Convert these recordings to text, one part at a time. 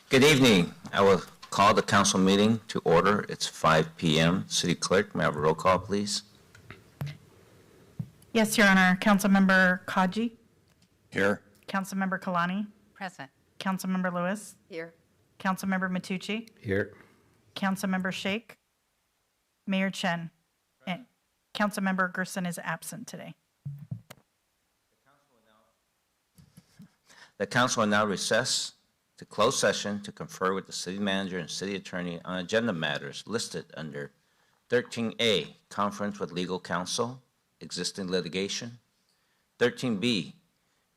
Good evening. I will call the council meeting to order. It's 5 p.m. City Clerk, may I have a roll call, please? Yes, Your Honor. Councilmember Kaji, Here. Councilmember Kalani, Present. Councilmember Lewis, Here. Councilmember Matucci, Here. Councilmember Sheikh, Mayor Chen, and Councilmember Gerson is absent today. The council will now recess to close session to confer with the city manager and city attorney on agenda matters listed under 13A, conference with legal counsel, existing litigation, 13B,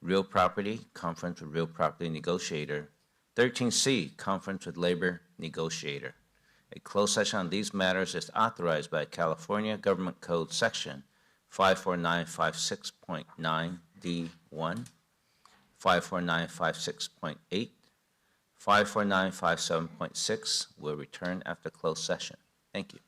real property, conference with real property negotiator, 13C, conference with labor negotiator. A closed session on these matters is authorized by California Government Code Section 54956.9D1, 54956.8, 54957.6 will return after closed session. Thank you.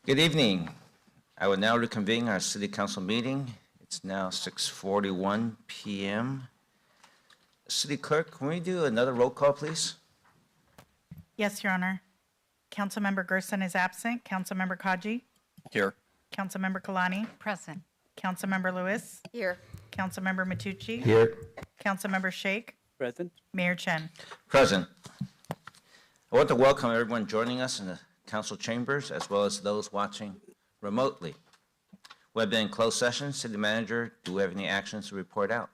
Good evening. I will now reconvene our city council meeting. It's now 6:41 p.m. City clerk, can we do another roll call, please? Yes, Your Honor. Councilmember Gerson is absent. Councilmember Kaji. Here. Councilmember Kalani. Present. Councilmember Lewis. Here. Councilmember Matucci. Here. Councilmember Shake. Present. Mayor Chen. Present. I want to welcome everyone joining us in the council chambers, as well as those watching remotely. We have been in closed session. City Manager, do we have any actions to report out?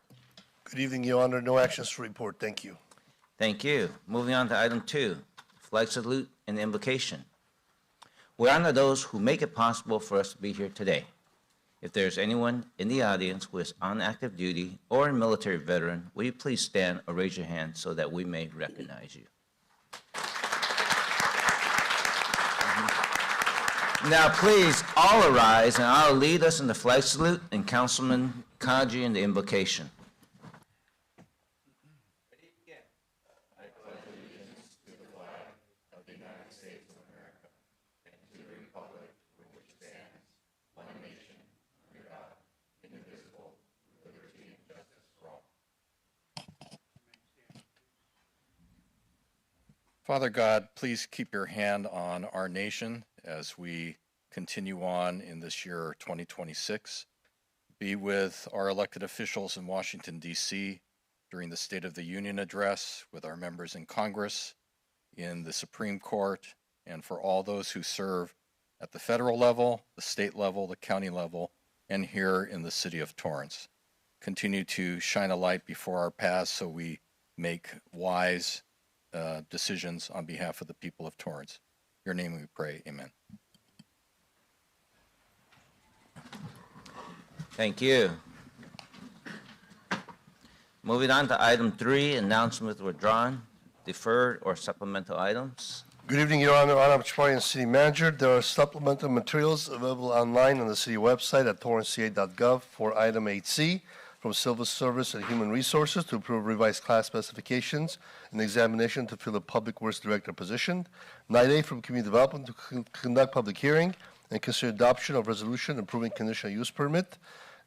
Good evening, Your Honor. No actions to report. Thank you. Thank you. Moving on to item 2, flag salute and invocation. We honor those who make it possible for us to be here today. If there's anyone in the audience who is on active duty or a military veteran, will you please stand or raise your hand so that we may recognize you? Now, please all arise, and I'll lead us in the flag salute and Councilman Kaji in the invocation. Father God, please keep your hand on our nation as we continue on in this year 2026. Be with our elected officials in Washington, D.C. during the State of the Union address, with our members in Congress, in the Supreme Court, and for all those who serve at the federal level, the state level, the county level, and here in the city of Torrance. Continue to shine a light before our paths so we make wise decisions on behalf of the people of Torrance. In your name we pray, amen. Thank you. Moving on to item 3, announcements withdrawn, deferred, or supplemental items. Good evening, Your Honor. Anam Chaparian, City Manager. There are supplemental materials available online on the city website at torranceca.gov for item 8C from Civil Service and Human Resources to approve revised class specifications and examination to fill a Public Works Director position. 9A from Community Development to conduct public hearing and consider adoption of resolution approving conditional use permit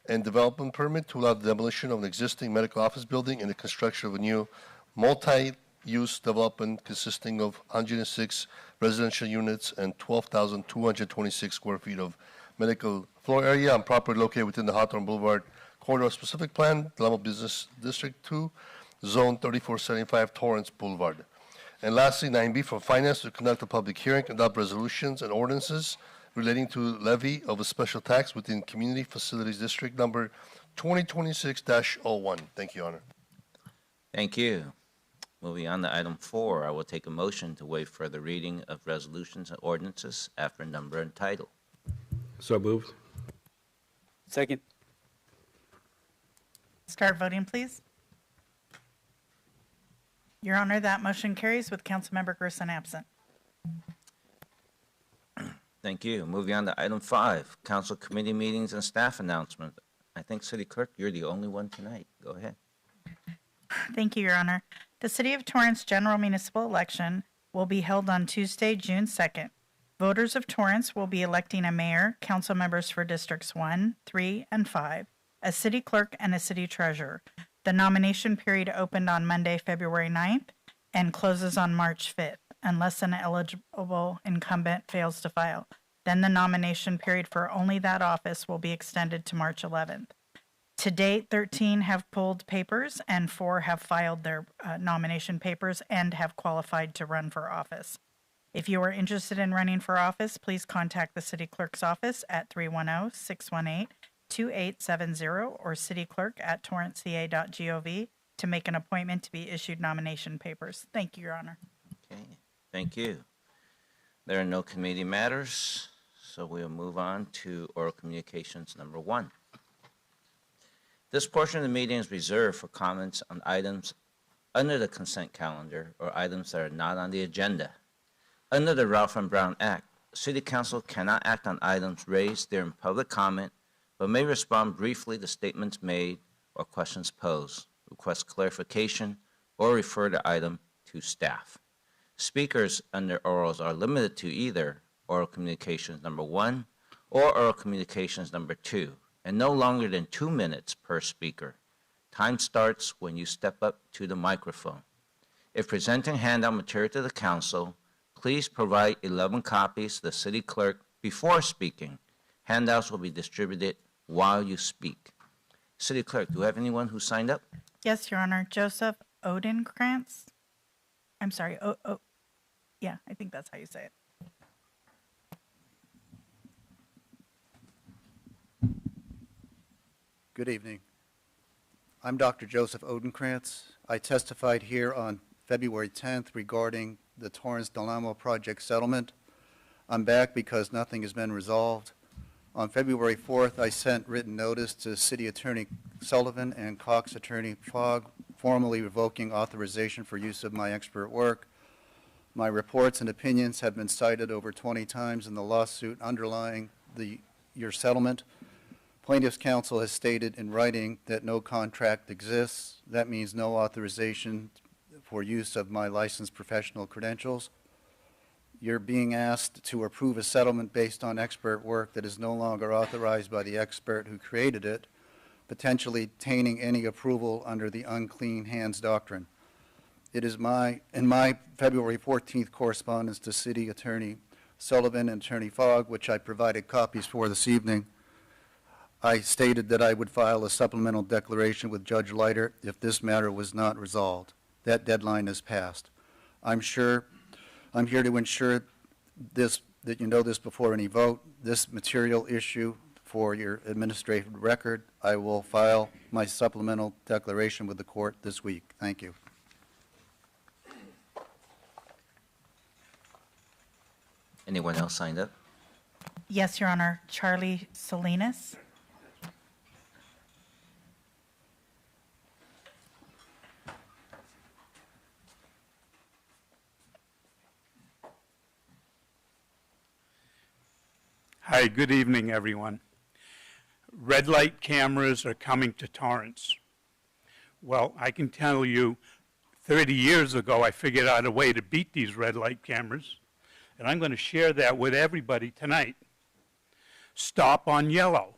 and development permit to allow the demolition of an existing medical office building and the construction of a new multi-use development consisting of 106 residential units and 12,226 square feet of medical floor area on property located within the Hawthorne Boulevard Corridor Specific Plan, Delamo Business District 2, Zone 3475, Torrance Boulevard. And lastly, 9B from Finance to conduct a public hearing, adopt resolutions and ordinances relating to levy of a special tax within Community Facilities District number 2026-01. Thank you, Your Honor. Thank you. Moving on to item 4, I will take a motion to waive further reading of resolutions and ordinances after number and title. So moved. Second. Start voting, please. Your Honor, that motion carries with Councilmember Gerson absent. Thank you. Moving on to item 5, council committee meetings and staff announcement. I think, City Clerk, you're the only one tonight. Go ahead. Thank you, Your Honor. The City of Torrance general municipal election will be held on Tuesday, June 2nd. Voters of Torrance will be electing a mayor, council members for Districts 1, 3, and 5, a city clerk, and a city treasurer. The nomination period opened on Monday, February 9th, and closes on March 5th, unless an eligible incumbent fails to file. Then the nomination period for only that office will be extended to March 11th. To date, 13 have pulled papers and 4 have filed their nomination papers and have qualified to run for office. If you are interested in running for office, please contact the city clerk's office at 310-618-2870 or cityclerk@torranceca.gov to make an appointment to be issued nomination papers. Thank you, Your Honor. Okay, thank you. There are no committee matters, so we'll move on to oral communications number 1. This portion of the meeting is reserved for comments on items under the consent calendar or items that are not on the agenda. Under the Ralph M. Brown Act, City Council cannot act on items raised during public comment, but may respond briefly to statements made or questions posed, request clarification, or refer the item to staff. Speakers under orals are limited to either oral communications number 1, or oral communications number 2, and no longer than 2 minutes per speaker. Time starts when you step up to the microphone. If presenting handout material to the council, please provide 11 copies to the city clerk before speaking. Handouts will be distributed while you speak. City clerk, do we have anyone who signed up? Yes, Your Honor. Joseph Odenkrantz. I'm sorry. Yeah, I think that's how you say it. Good evening. I'm Dr. Joseph Odenkrantz. I testified here on February 10th regarding the Torrance Delamo project settlement. I'm back because nothing has been resolved. On February 4th, I sent written notice to City Attorney Sullivan and Cox Attorney Fogg, formally revoking authorization for use of my expert work. My reports and opinions have been cited over 20 times in the lawsuit underlying your settlement. Plaintiff's counsel has stated in writing that no contract exists. That means no authorization for use of my licensed professional credentials. You're being asked to approve a settlement based on expert work that is no longer authorized by the expert who created it, potentially tainting any approval under the unclean hands doctrine. It is in my February 14th correspondence to City Attorney Sullivan and Attorney Fogg, which I provided copies for this evening, I stated that I would file a supplemental declaration with Judge Leiter if this matter was not resolved. That deadline has passed. I'm here to ensure that you know this before any vote. This material issue for your administrative record, I will file my supplemental declaration with the court this week. Thank you. Anyone else signed up? Yes, Your Honor. Charlie Salinas. Hi, good evening, everyone. Red light cameras are coming to Torrance. Well, I can tell you, 30 years ago, I figured out a way to beat these red light cameras, and I'm going to share that with everybody tonight. Stop on yellow.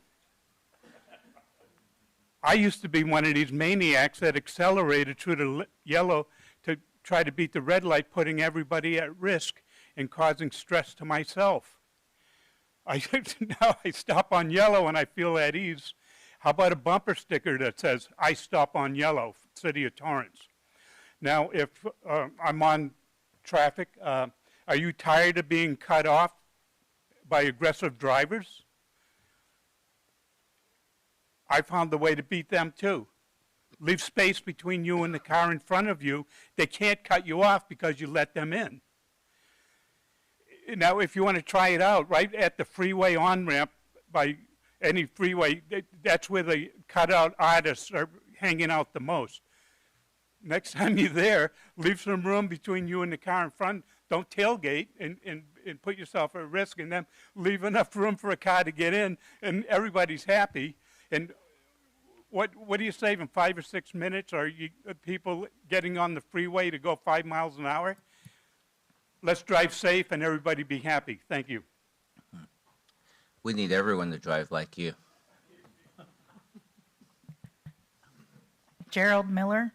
I used to be one of these maniacs that accelerated through the yellow to try to beat the red light, putting everybody at risk and causing stress to myself. Now I stop on yellow and I feel at ease. How about a bumper sticker that says, I stop on yellow, City of Torrance? Now, if I'm on traffic, are you tired of being cut off by aggressive drivers? I found the way to beat them too. Leave space between you and the car in front of you. They can't cut you off because you let them in. Now, if you want to try it out, right at the freeway on-ramp by any freeway, that's where the cutout artists are hanging out the most. Next time you're there, leave some room between you and the car in front. Don't tailgate and put yourself at risk, and then leave enough room for a car to get in, and everybody's happy. And what are you saving, 5 or 6 minutes? Are you people getting on the freeway to go 5 miles an hour? Let's drive safe and everybody be happy. Thank you. We need everyone to drive like you. Gerald Miller.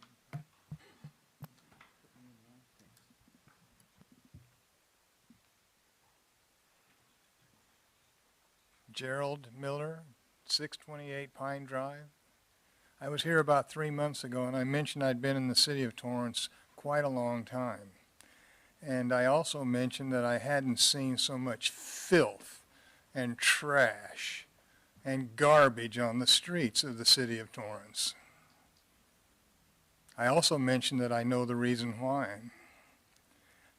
Gerald Miller, 628 Pine Drive. I was here about 3 months ago, and I mentioned I'd been in the city of Torrance quite a long time. And I also mentioned that I hadn't seen so much filth and trash and garbage on the streets of the city of Torrance. I also mentioned that I know the reason why.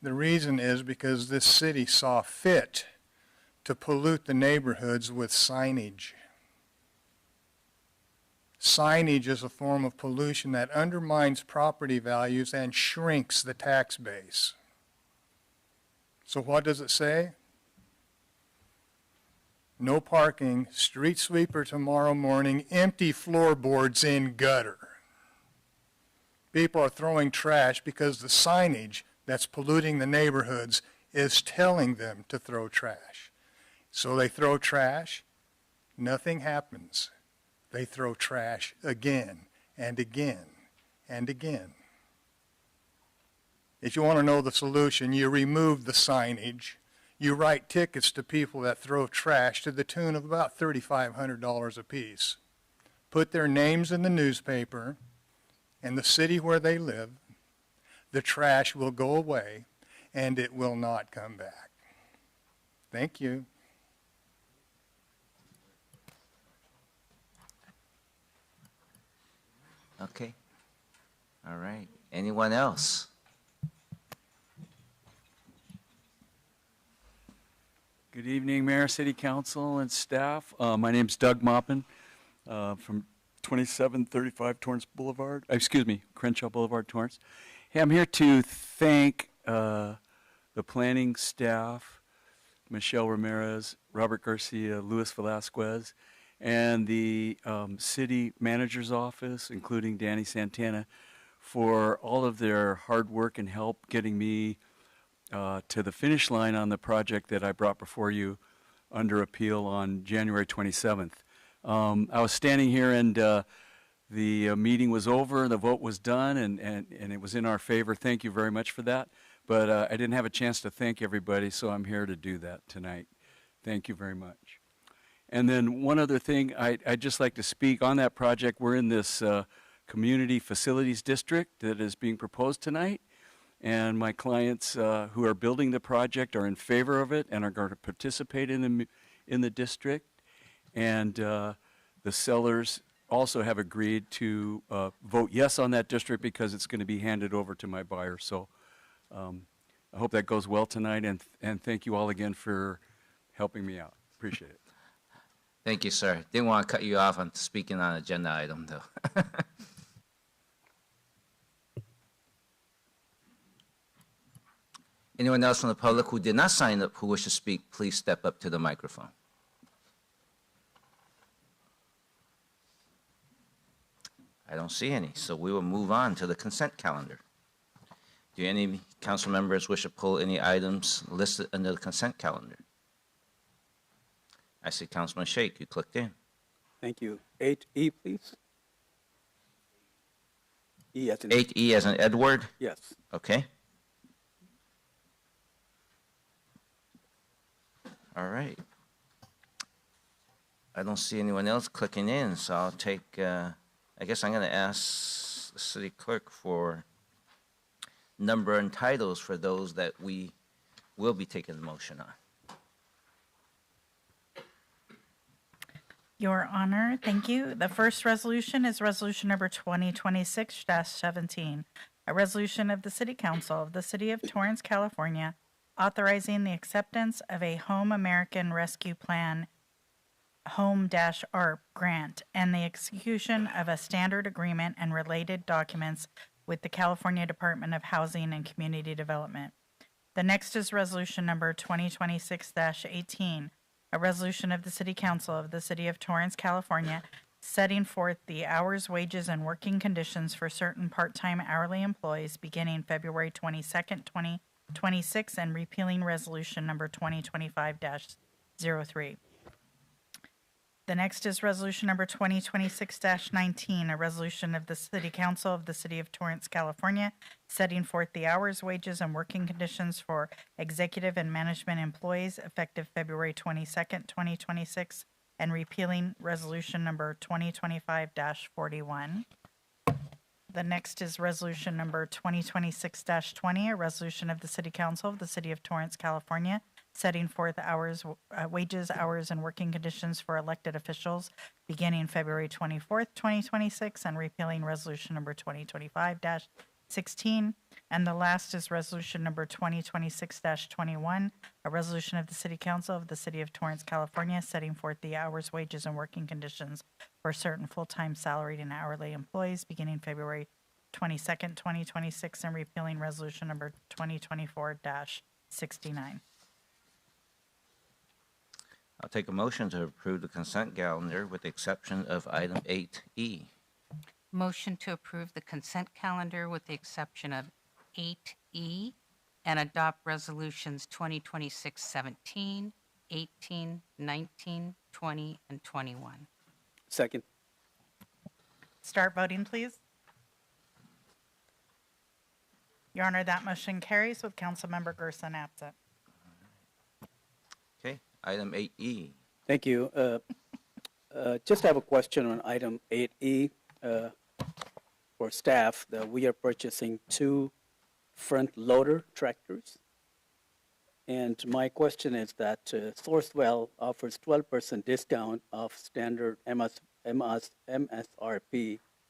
The reason is because this city saw fit to pollute the neighborhoods with signage. Signage is a form of pollution that undermines property values and shrinks the tax base. So what does it say? No parking, street sweeper tomorrow morning, empty floorboards in gutter. People are throwing trash because the signage that's polluting the neighborhoods is telling them to throw trash. So they throw trash, nothing happens. They throw trash again and again and again. If you want to know the solution, you remove the signage. You write tickets to people that throw trash to the tune of about $3,500 apiece. Put their names in the newspaper and the city where they live. The trash will go away and it will not come back. Thank you. Okay. All right. Anyone else? Good evening, Mayor, City Council, and staff. My name's Doug Moppin from 2735 Torrance Boulevard, Crenshaw Boulevard, Torrance. Hey, I'm here to thank the planning staff, Michelle Ramirez, Robert Garcia, Luis Velasquez, and the city manager's office, including Danny Santana, for all of their hard work and help getting me to the finish line on the project that I brought before you under appeal on January 27th. I was standing here and the meeting was over, the vote was done, and it was in our favor. Thank you very much for that. But I didn't have a chance to thank everybody, so I'm here to do that tonight. Thank you very much. And then one other thing, I'd just like to speak on that project. We're in this community facilities district that is being proposed tonight. And my clients who are building the project are in favor of it and are going to participate in the district. And the sellers also have agreed to vote yes on that district because it's going to be handed over to my buyer. So I hope that goes well tonight, and thank you all again for helping me out. Appreciate it. Thank you, sir. Didn't want to cut you off on speaking on agenda item, though. Anyone else from the public who did not sign up who wish to speak, please step up to the microphone. I don't see any, so we will move on to the consent calendar. Do any council members wish to pull any items listed under the consent calendar? I see Councilman Sheikh, you clicked in. Thank you. 8E, please. E as in 8E as in Edward? yes. Okay. All right. I don't see anyone else clicking in, so I'll take, I guess I'm going to ask the city clerk for number and titles for those that we will be taking the motion on. Your Honor, thank you. The first resolution is resolution number 2026-17, a resolution of the City Council of the City of Torrance, California, authorizing the acceptance of a Home American Rescue Plan Home-ARP grant and the execution of a standard agreement and related documents with the California Department of Housing and Community Development. The next is resolution number 2026-18, a resolution of the City Council of the City of Torrance, California, setting forth the hours, wages, and working conditions for certain part-time hourly employees beginning February 22nd, 2026, and repealing resolution number 2025-03. The next is resolution number 2026-19, a resolution of the City Council of the City of Torrance, California, setting forth the hours, wages, and working conditions for executive and management employees effective February 22nd, 2026, and repealing resolution number 2025-41. The next is resolution number 2026-20, a resolution of the City Council of the City of Torrance, California, setting forth hours, wages, hours, and working conditions for elected officials beginning February 24th, 2026, and repealing resolution number 2025-16. And the last is resolution number 2026-21, a resolution of the City Council of the City of Torrance, California, setting forth the hours, wages, and working conditions for certain full-time salaried and hourly employees beginning February 22nd, 2026, and repealing resolution number 2024-69. I'll take a motion to approve the consent calendar with the exception of item 8E. Motion to approve the consent calendar with the exception of 8E. and adopt resolutions 2026-17, 18, 19, 20, and 21. Second. Start voting, please. Your Honor, that motion carries with Councilmember Gerson absent. Okay, item 8E. Thank you. Just have a question on item 8E for staff, that we are purchasing 2 front loader tractors. And my question is that Sourcewell offers 12% discount off standard MSRP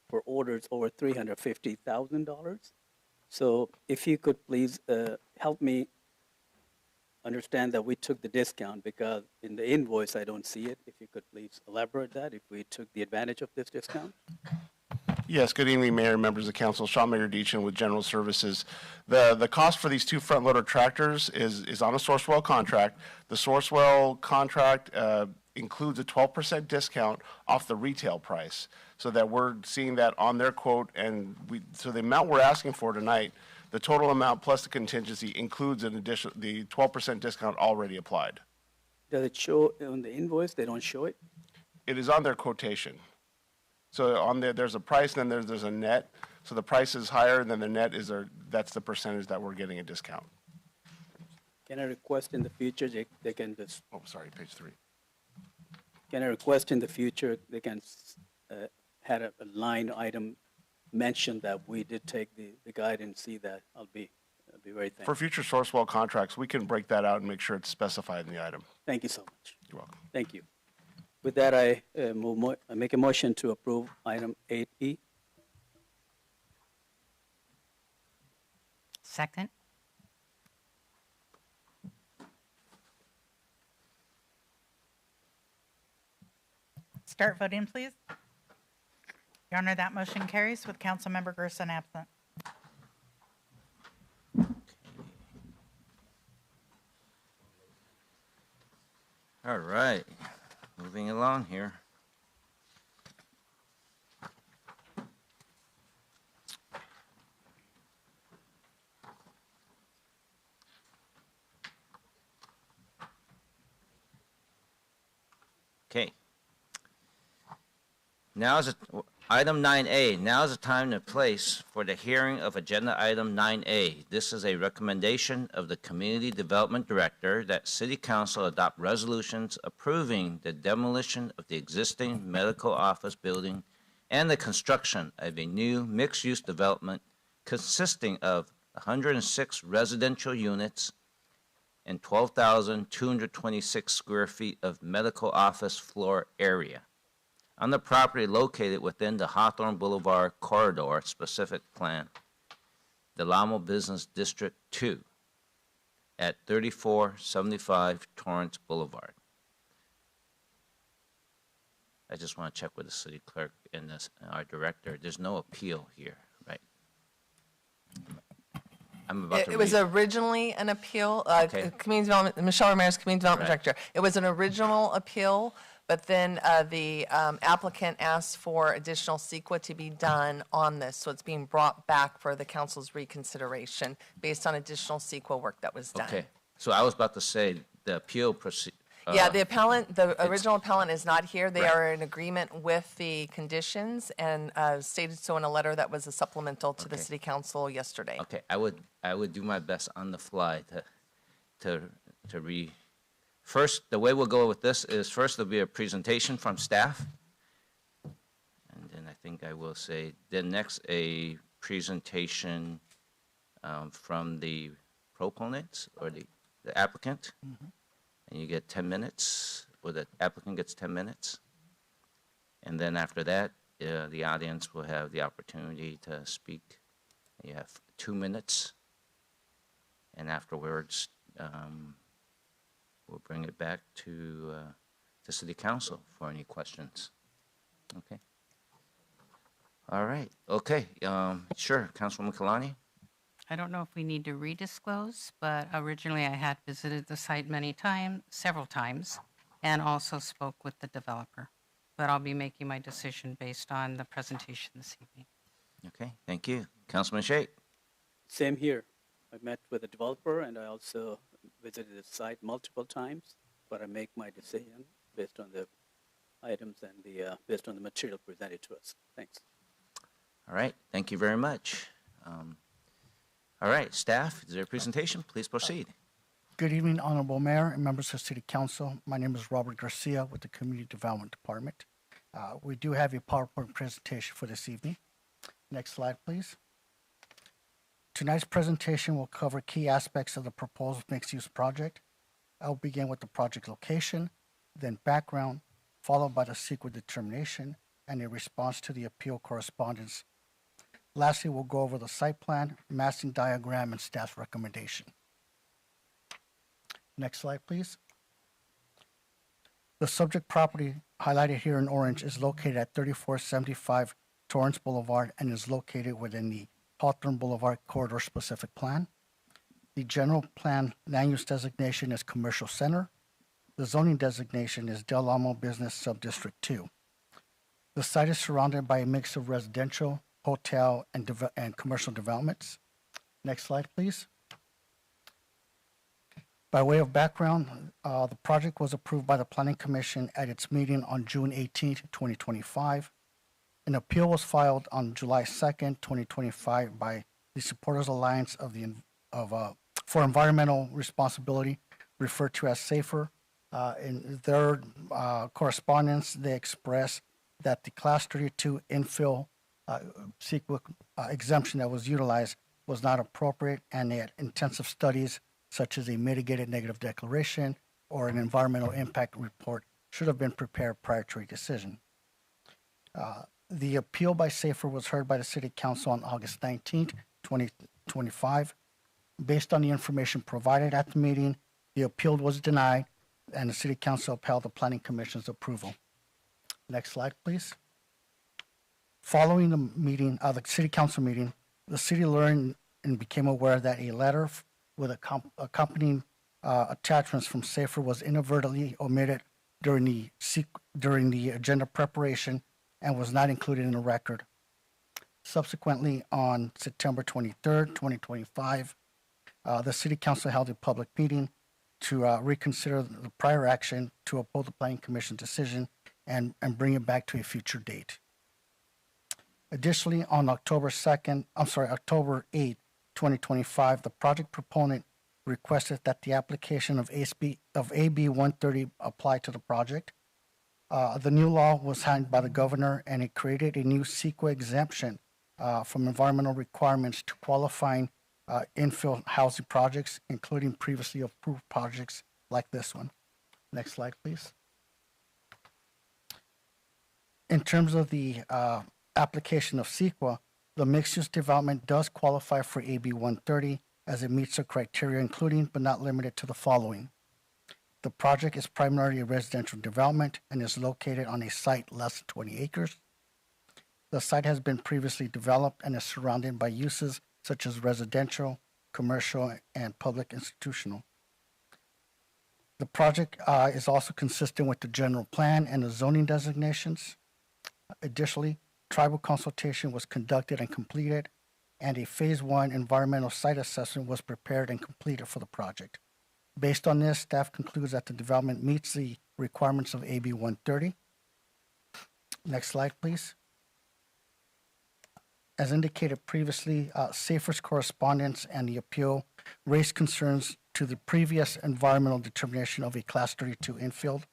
for orders over $350,000. So if you could please help me understand that we took the discount, because in the invoice I don't see it. If you could please elaborate that, if we took the advantage of this discount. Yes, good evening, Mayor, members of Council. Sean Megardichin with General Services. The cost for these 2 front loader tractors is on a Sourcewell contract. The Sourcewell contract includes a 12% discount off the retail price, so that we're seeing that on their quote. And so the amount we're asking for tonight, the total amount plus the contingency, includes an additional, the 12% discount already applied. Does it show on the invoice? They don't show it? It is on their quotation. So on there, there's a price, and then there's a net. So the price is higher, and then the net is that's the percentage that we're getting a discount. Can I request in the future they can just, Oh, sorry, page 3. can I request in the future they can had a line item mention that we did take the guide and see that? I'll be very thankful. For future Sourcewell contracts, we can break that out and make sure it's specified in the item. Thank you so much. You're welcome. Thank you. With that, I make a motion to approve item 8E. Second. Start voting, please. Your Honor, that motion carries with Councilmember Gerson absent. All right, moving along here. Okay. Now is item 9A. Now is the time and place for the hearing of agenda item 9A. This is a recommendation of the Community Development Director that City Council adopt resolutions approving the demolition of the existing medical office building and the construction of a new mixed-use development consisting of 106 residential units and 12,226 square feet of medical office floor area on the property located within the Hawthorne Boulevard Corridor Specific Plan, Del Amo Business District 2 at 3475 Torrance Boulevard. I just want to check with the city clerk and our director. There's no appeal here, right? I'm about to It was read. originally an appeal, Okay. Community Development, Michelle Ramirez, Community Development Correct. Director. It was an original appeal, but then the applicant asked for additional CEQA to be done on this, so it's being brought back for the council's reconsideration based on additional CEQA work that was done. Okay, so I was about to say the appeal proceed. Yeah, the original appellant is not here. They Right. are in agreement with the conditions and stated so in a letter that was a supplemental to the Okay. city council yesterday. Okay, I would do my best on the fly to first, the way we'll go with this is first there'll be a presentation from staff. And then I think I will say, then next a presentation from the proponents or the applicant. And you get 10 minutes, or the applicant gets 10 minutes. And then after that, the audience will have the opportunity to speak. You have 2 minutes. And afterwards, we'll bring it back to the city council for any questions. Okay. All right. Okay. Sure. Councilwoman Kalani? I don't know if we need to redisclose, but originally I had visited the site several times, and also spoke with the developer. But I'll be making my decision based on the presentation this evening. Okay. Thank you. Councilman Shake? Same here. I met with the developer and I also visited the site multiple times, but I make my decision based on the items and based on the material presented to us. Thanks. All right, thank you very much. All right, staff, is there a presentation? Please proceed. Good evening, Honorable Mayor and members of City Council. My name is Robert Garcia with the Community Development Department. We do have a PowerPoint presentation for this evening. Next slide, please. Tonight's presentation will cover key aspects of the proposed mixed-use project. I'll begin with the project location, then background, followed by the CEQA determination and a response to the appeal correspondence. Lastly, we'll go over the site plan, massing diagram, and staff's recommendation. Next slide, please. The subject property highlighted here in orange is located at 3475 Torrance Boulevard and is located within the Hawthorne Boulevard Corridor Specific Plan. The general plan land use designation is Commercial Center. The zoning designation is Del Amo Business Subdistrict 2. The site is surrounded by a mix of residential, hotel, and commercial developments. Next slide, please. By way of background, the project was approved by the Planning Commission at its meeting on June 18, 2025. An appeal was filed on July 2nd, 2025 by the Supporters Alliance for Environmental Responsibility, referred to as SAFER. In their correspondence, they express that the Class 32 infill CEQA exemption that was utilized was not appropriate, and that intensive studies such as a mitigated negative declaration or an environmental impact report should have been prepared prior to a decision. The appeal by SAFER was heard by the City Council on August 19th, 2025. Based on the information provided at the meeting, the appeal was denied and the City Council upheld the Planning Commission's approval. Next slide, please. Following the meeting, the City Council meeting, the city learned and became aware that a letter with accompanying attachments from SAFER was inadvertently omitted during the agenda preparation and was not included in the record. Subsequently, on September 23rd, 2025, the City Council held a public meeting to reconsider the prior action to uphold the Planning Commission decision and bring it back to a future date. Additionally, on October 8th, 2025, the project proponent requested that the application of AB 130 apply to the project. The new law was signed by the governor, and it created a new CEQA exemption from environmental requirements to qualifying infill housing projects, including previously approved projects like this one. Next slide, please. In terms of the application of CEQA, the mixed-use development does qualify for AB 130 as it meets the criteria, including but not limited to the following. The project is primarily a residential development and is located on a site less than 20 acres. The site has been previously developed and is surrounded by uses such as residential, commercial, and public institutional. The project is also consistent with the general plan and the zoning designations. Additionally, tribal consultation was conducted and completed, and a Phase 1 environmental site assessment was prepared and completed for the project. Based on this, staff concludes that the development meets the requirements of AB 130. Next slide, please. As indicated previously, SAFER's correspondence and the appeal raised concerns to the previous environmental determination of a Class 32 infill.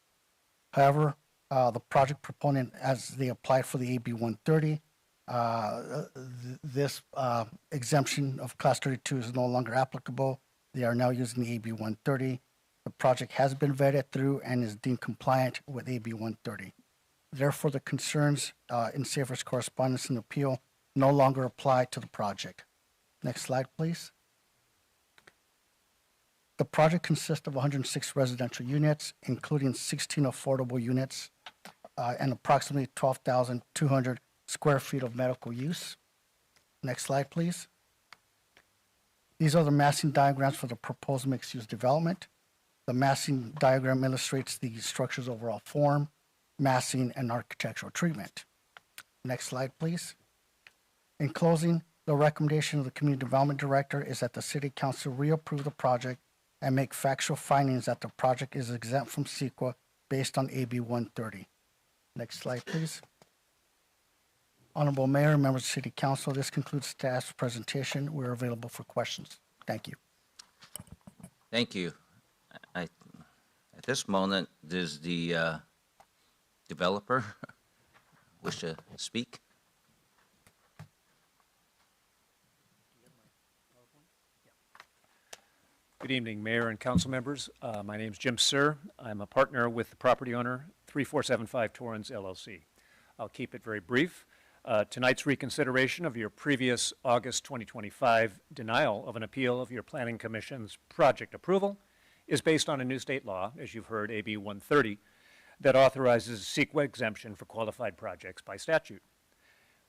However, the project proponent, as they applied for the AB 130, this exemption of Class 32 is no longer applicable. They are now using the AB 130. The project has been vetted through and is deemed compliant with AB 130. Therefore, the concerns in SAFER's correspondence and appeal no longer apply to the project. Next slide, please. The project consists of 106 residential units, including 16 affordable units, and approximately 12,200 square feet of medical use. Next slide, please. These are the massing diagrams for the proposed mixed-use development. The massing diagram illustrates the structure's overall form, massing, and architectural treatment. Next slide, please. In closing, The recommendation of the Community Development Director is that the City Council reapprove the project and make factual findings that the project is exempt from CEQA based on AB 130. Next slide, please. Honorable Mayor, members of the City Council, this concludes staff's presentation. We're available for questions. Thank you. Thank you. At this moment, does the developer wish to speak? Good evening, Mayor and council members. My name is Jim Sir. I'm a partner with the property owner, 3475 Torrance LLC. I'll keep it very brief. Tonight's reconsideration of your previous August 2025 denial of an appeal of your Planning Commission's project approval is based on a new state law, as you've heard, AB 130, that authorizes CEQA exemption for qualified projects by statute.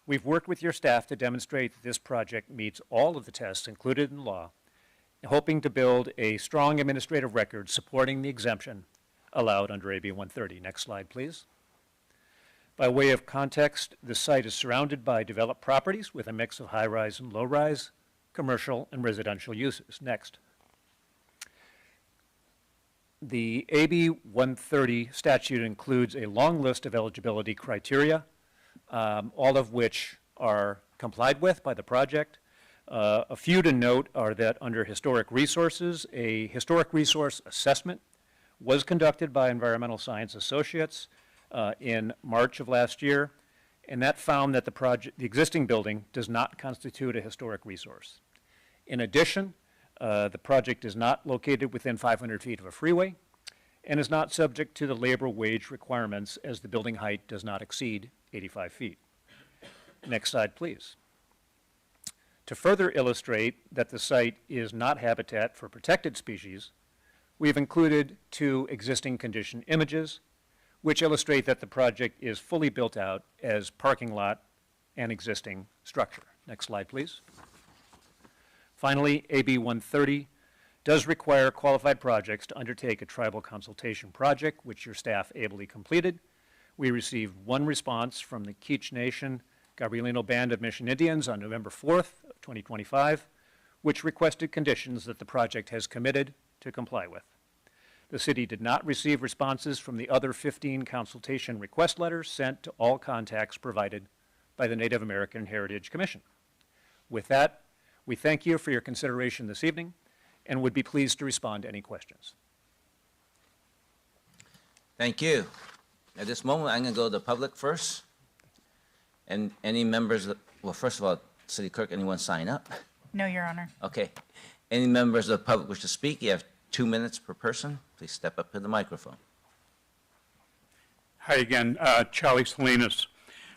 We've worked with your staff to demonstrate that this project meets all of the tests included in the law, hoping to build a strong administrative record supporting the exemption allowed under AB 130. Next slide, please. By way of context, the site is surrounded by developed properties with a mix of high-rise and low-rise, commercial and residential uses. Next. The AB 130 statute includes a long list of eligibility criteria, all of which are complied with by the project. A few to note are that under historic resources, a historic resource assessment was conducted by Environmental Science Associates in March of last year, and that found that the existing building does not constitute a historic resource. In addition, the project is not located within 500 feet of a freeway and is not subject to the labor wage requirements as the building height does not exceed 85 feet. Next slide, please. To further illustrate that the site is not habitat for protected species, we've included two existing condition images which illustrate that the project is fully built out as parking lot and existing structure. Next slide, please. Finally, AB 130 does require qualified projects to undertake a tribal consultation project, which your staff ably completed. We received one response from the Keech Nation Gabrielino Band of Mission Indians on November 4th, 2025, which requested conditions that the project has committed to comply with. The city did not receive responses from the other 15 consultation request letters sent to all contacts provided by the Native American Heritage Commission. With that, we thank you for your consideration this evening and would be pleased to respond to any questions. Thank you. At this moment, I'm going to go to the public first. And any members, well, first of all, City Clerk, anyone sign up? No, Your Honor. Okay. Any members of the public wish to speak? You have 2 minutes per person. Please step up to the microphone. Hi again, Charlie Salinas.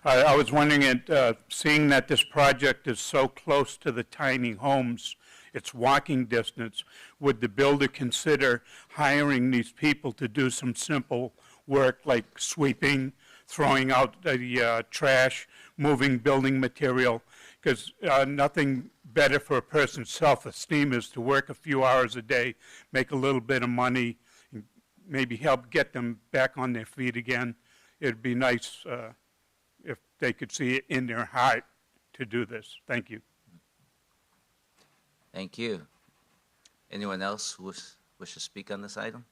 I was wondering, seeing that this project is so close to the tiny homes, it's walking distance, would the builder consider hiring these people to do some simple work like sweeping, throwing out the trash, moving building material? Because nothing better for a person's self-esteem is to work a few hours a day, make a little bit of money, and maybe help get them back on their feet again. It'd be nice if they could see it in their heart to do this. Thank you. Thank you. Anyone else who wish to speak on this item?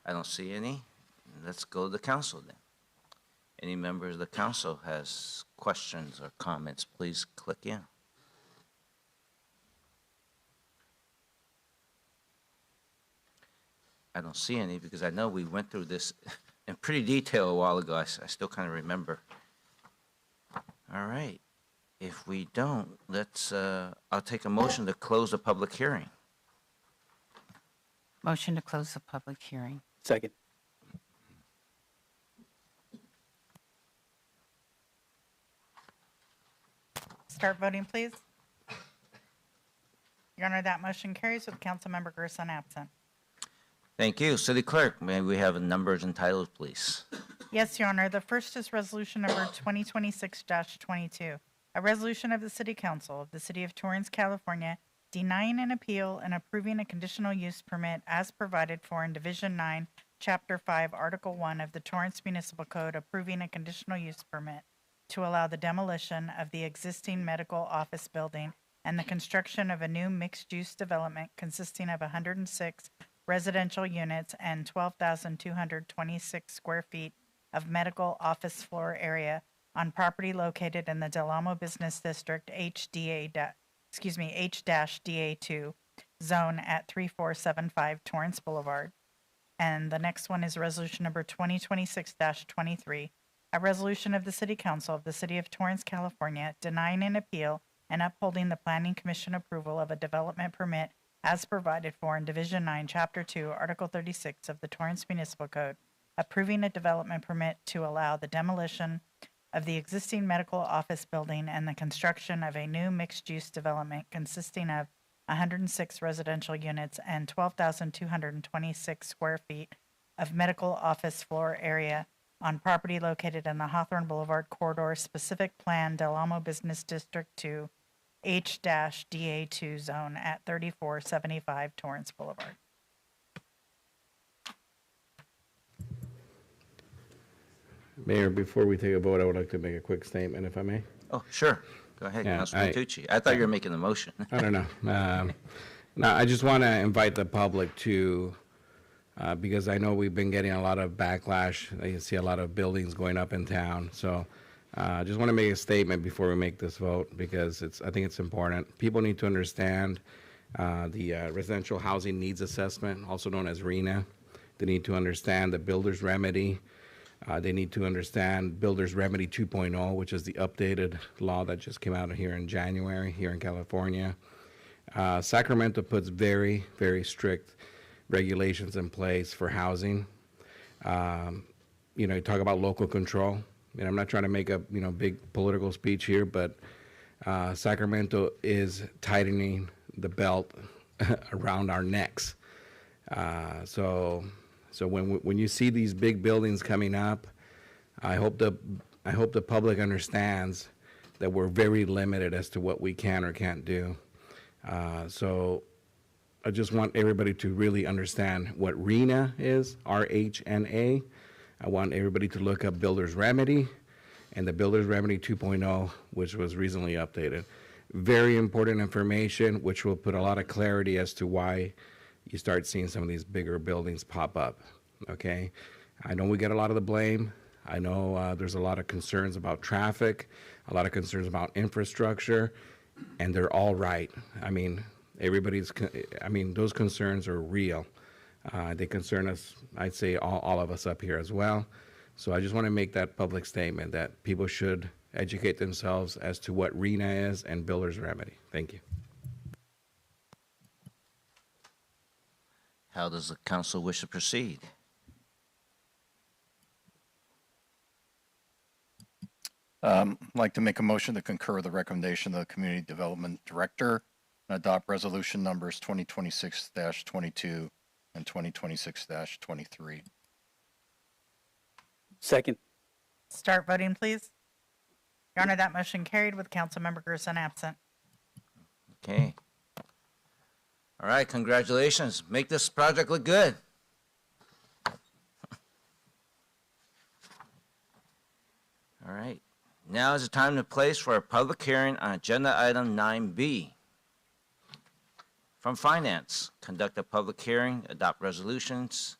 I don't see any. Let's go to the council then. Any members of the council has questions or comments, please click in. I don't see any because I know we went through this in pretty detail a while ago. I still kind of remember. All right. If we don't, I'll take a motion to close the public hearing. Motion to close the public hearing. Second. Start voting, please. Your Honor, that motion carries with Councilmember Gerson absent. Thank you. City Clerk, may we have numbers and titles, please? Yes, Your Honor. The first is resolution number 2026-22, a resolution of the City Council of the City of Torrance, California, denying an appeal and approving a conditional use permit as provided for in Division 9, Chapter 5, Article 1 of the Torrance Municipal Code, approving a conditional use permit to allow the demolition of the existing medical office building and the construction of a new mixed-use development consisting of 106 residential units and 12,226 square feet of medical office floor area on property located in the Del Amo Business District H-DA2 zone at 3475 Torrance Boulevard. And the next one is resolution number 2026-23, a resolution of the City Council of the City of Torrance, California, denying an appeal and upholding the Planning Commission approval of a development permit as provided for in Division 9, Chapter 2, Article 36 of the Torrance Municipal Code, approving a development permit to allow the demolition of the existing medical office building and the construction of a new mixed-use development consisting of 106 residential units and 12,226 square feet of medical office floor area on property located in the Hawthorne Boulevard Corridor Specific Plan Del Amo Business District 2, H-DA2 zone at 3475 Torrance Boulevard. Mayor, before we take a vote, I would like to make a quick statement, if I may. Oh, sure. Go ahead, Yeah, Councilman Tucci. I thought you were making the motion. I don't know. No, I just want to invite the public to, because I know we've been getting a lot of backlash. I see a lot of buildings going up in town. So I just want to make a statement before we make this vote, because I think it's important. People need to understand the Residential Housing Needs Assessment, also known as RENA. They need to understand the builder's remedy. They need to understand Builder's Remedy 2.0, which is the updated law that just came out here in January here in California. Sacramento puts very, very strict regulations in place for housing. You talk about local control. And I'm not trying to make a big political speech here, but Sacramento is tightening the belt around our necks. So when you see these big buildings coming up, I hope the public understands that we're very limited as to what we can or can't do. So I just want everybody to really understand what RHNA is, R-H-N-A. I want everybody to look up Builder's Remedy and the Builder's Remedy 2.0, which was recently updated. Very important information, which will put a lot of clarity as to why you start seeing some of these bigger buildings pop up, okay? I know we get a lot of the blame. I know there's a lot of concerns about traffic, a lot of concerns about infrastructure, and they're all right. I mean, those concerns are real. They concern us, I'd say all of us up here as well. So I just want to make that public statement that people should educate themselves as to what RHNA is and Builder's Remedy. Thank you. How does the council wish to proceed? I'd like to make a motion to concur the recommendation of the Community Development Director and adopt resolution numbers 2026-22 and 2026-23. Second. Start voting, please. Your Honor, that motion carried with Councilmember Gerson absent. Okay. All right, congratulations. Make this project look good. All right. Now is the time and place for a public hearing on agenda item 9B. From Finance, conduct a public hearing, adopt resolutions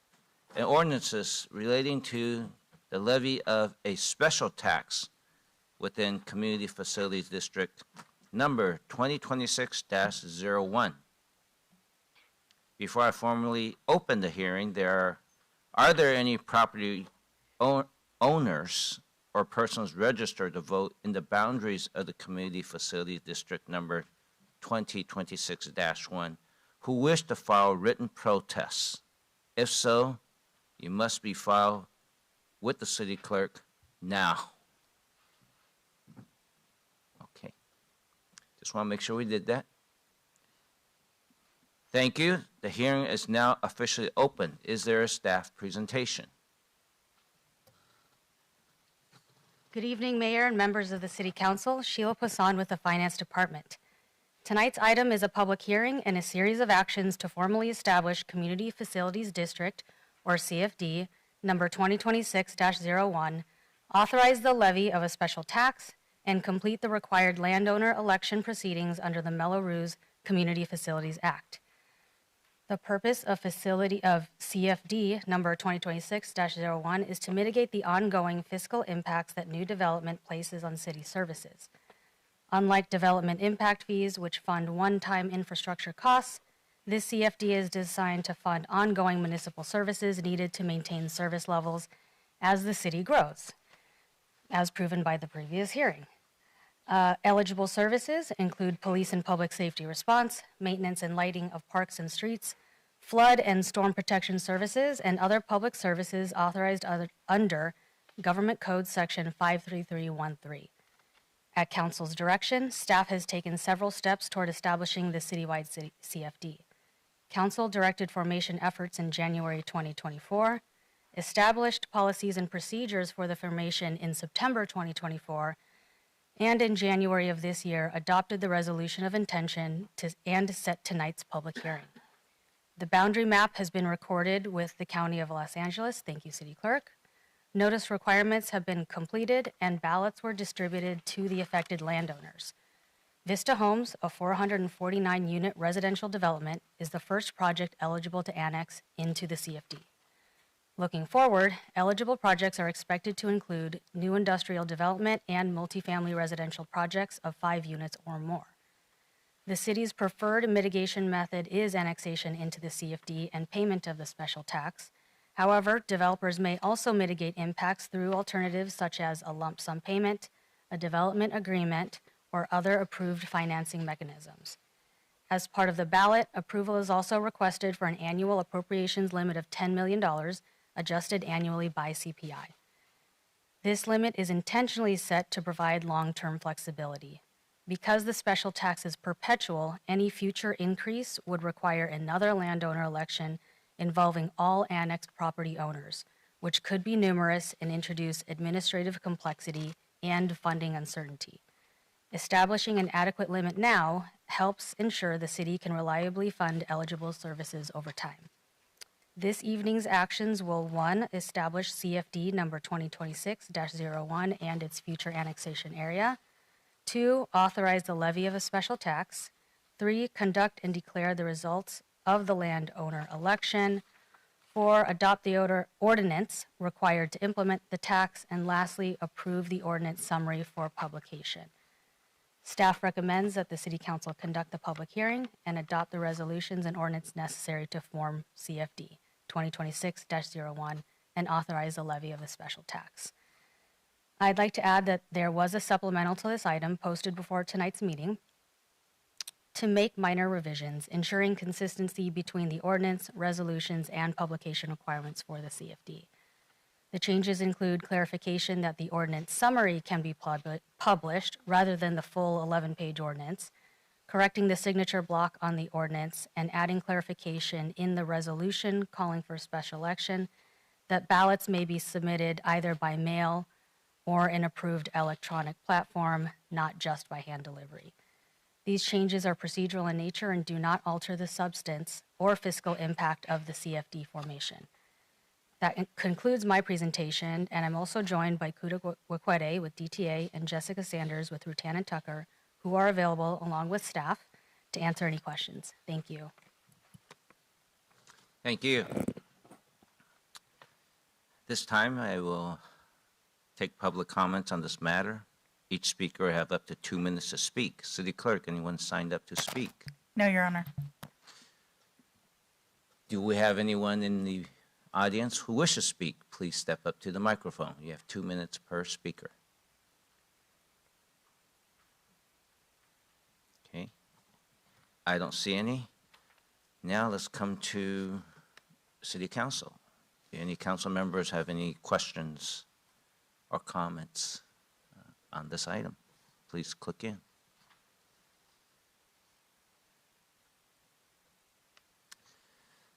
and ordinances relating to the levy of a special tax within Community Facilities District number 2026-01. Before I formally open the hearing, are there any property owners or persons registered to vote in the boundaries of the Community Facilities District number 2026-1 who wish to file written protests? If so, you must be filed with the city clerk now. Okay. Just want to make sure we did that. Thank you. The hearing is now officially open. Is there a staff presentation? Good evening, Mayor and members of the City Council. Sheila Poisson with the Finance Department. Tonight's item is a public hearing and a series of actions to formally establish Community Facilities District, or CFD, number 2026-01, authorize the levy of a special tax, and complete the required landowner election proceedings under the Mello-Roos Community Facilities Act. The purpose of CFD number 2026-01 is to mitigate the ongoing fiscal impacts that new development places on city services. Unlike development impact fees, which fund one-time infrastructure costs, this CFD is designed to fund ongoing municipal services needed to maintain service levels as the city grows, as proven by the previous hearing. Eligible services include police and public safety response, maintenance and lighting of parks and streets, flood and storm protection services, and other public services authorized under Government Code Section 53313. At Council's direction, staff has taken several steps toward establishing the citywide CFD. Council directed formation efforts in January 2024, established policies and procedures for the formation in September 2024, and in January of this year, adopted the resolution of intention and set tonight's public hearing. The boundary map has been recorded with the County of Los Angeles. Thank you, City Clerk. Notice requirements have been completed and ballots were distributed to the affected landowners. Vista Homes, a 449-unit residential development, is the first project eligible to annex into the CFD. Looking forward, eligible projects are expected to include new industrial development and multifamily residential projects of 5 units or more. The city's preferred mitigation method is annexation into the CFD and payment of the special tax. However, developers may also mitigate impacts through alternatives such as a lump sum payment, a development agreement, or other approved financing mechanisms. As part of the ballot, approval is also requested for an annual appropriations limit of $10 million, adjusted annually by CPI. This limit is intentionally set to provide long-term flexibility. Because the special tax is perpetual, any future increase would require another landowner election involving all annexed property owners, which could be numerous and introduce administrative complexity and funding uncertainty. Establishing an adequate limit now helps ensure the city can reliably fund eligible services over time. This evening's actions will 1. Establish CFD number 2026-01 and its future annexation area. 2. Authorize the levy of a special tax. 3. Conduct and declare the results of the landowner election. 4. Adopt the ordinance required to implement the tax. And lastly, approve the ordinance summary for publication. Staff recommends that the City Council conduct the public hearing and adopt the resolutions and ordinance necessary to form CFD 2026-01 and authorize the levy of the special tax. I'd like to add that there was a supplemental to this item posted before tonight's meeting to make minor revisions, ensuring consistency between the ordinance, resolutions, and publication requirements for the CFD. The changes include clarification that the ordinance summary can be published rather than the full 11-page ordinance, correcting the signature block on the ordinance, and adding clarification in the resolution calling for a special election that ballots may be submitted either by mail or an approved electronic platform, not just by hand delivery. These changes are procedural in nature and do not alter the substance or fiscal impact of the CFD formation. That concludes my presentation, and I'm also joined by Kuda Wakwede with DTA and Jessica Sanders with Rutan and Tucker, who are available along with staff to answer any questions. Thank you. Thank you. This time, I will take public comments on this matter. Each speaker will have up to 2 minutes to speak. City Clerk, anyone signed up to speak? No, Your Honor. Do we have anyone in the audience who wishes to speak? Please step up to the microphone. You have 2 minutes per speaker. Okay. I don't see any. Now let's come to City Council. Do any council members have any questions or comments on this item? Please click in.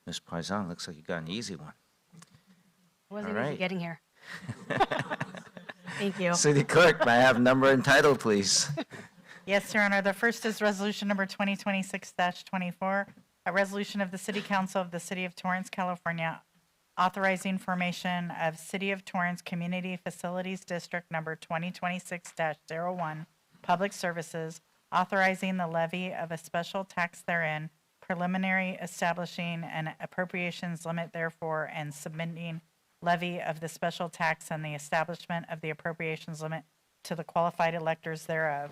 Ms. Paisan, looks like you got an easy one. It wasn't All easy right. getting here. Thank you. City Clerk, may I have number and title, please? Yes, Your Honor. The first is resolution number 2026-24, a resolution of the City Council of the City of Torrance, California, authorizing formation of City of Torrance Community Facilities District Number 2026-01, Public Services, authorizing the levy of a special tax therein, preliminary establishing an appropriations limit therefore, and submitting levy of the special tax and the establishment of the appropriations limit to the qualified electors thereof.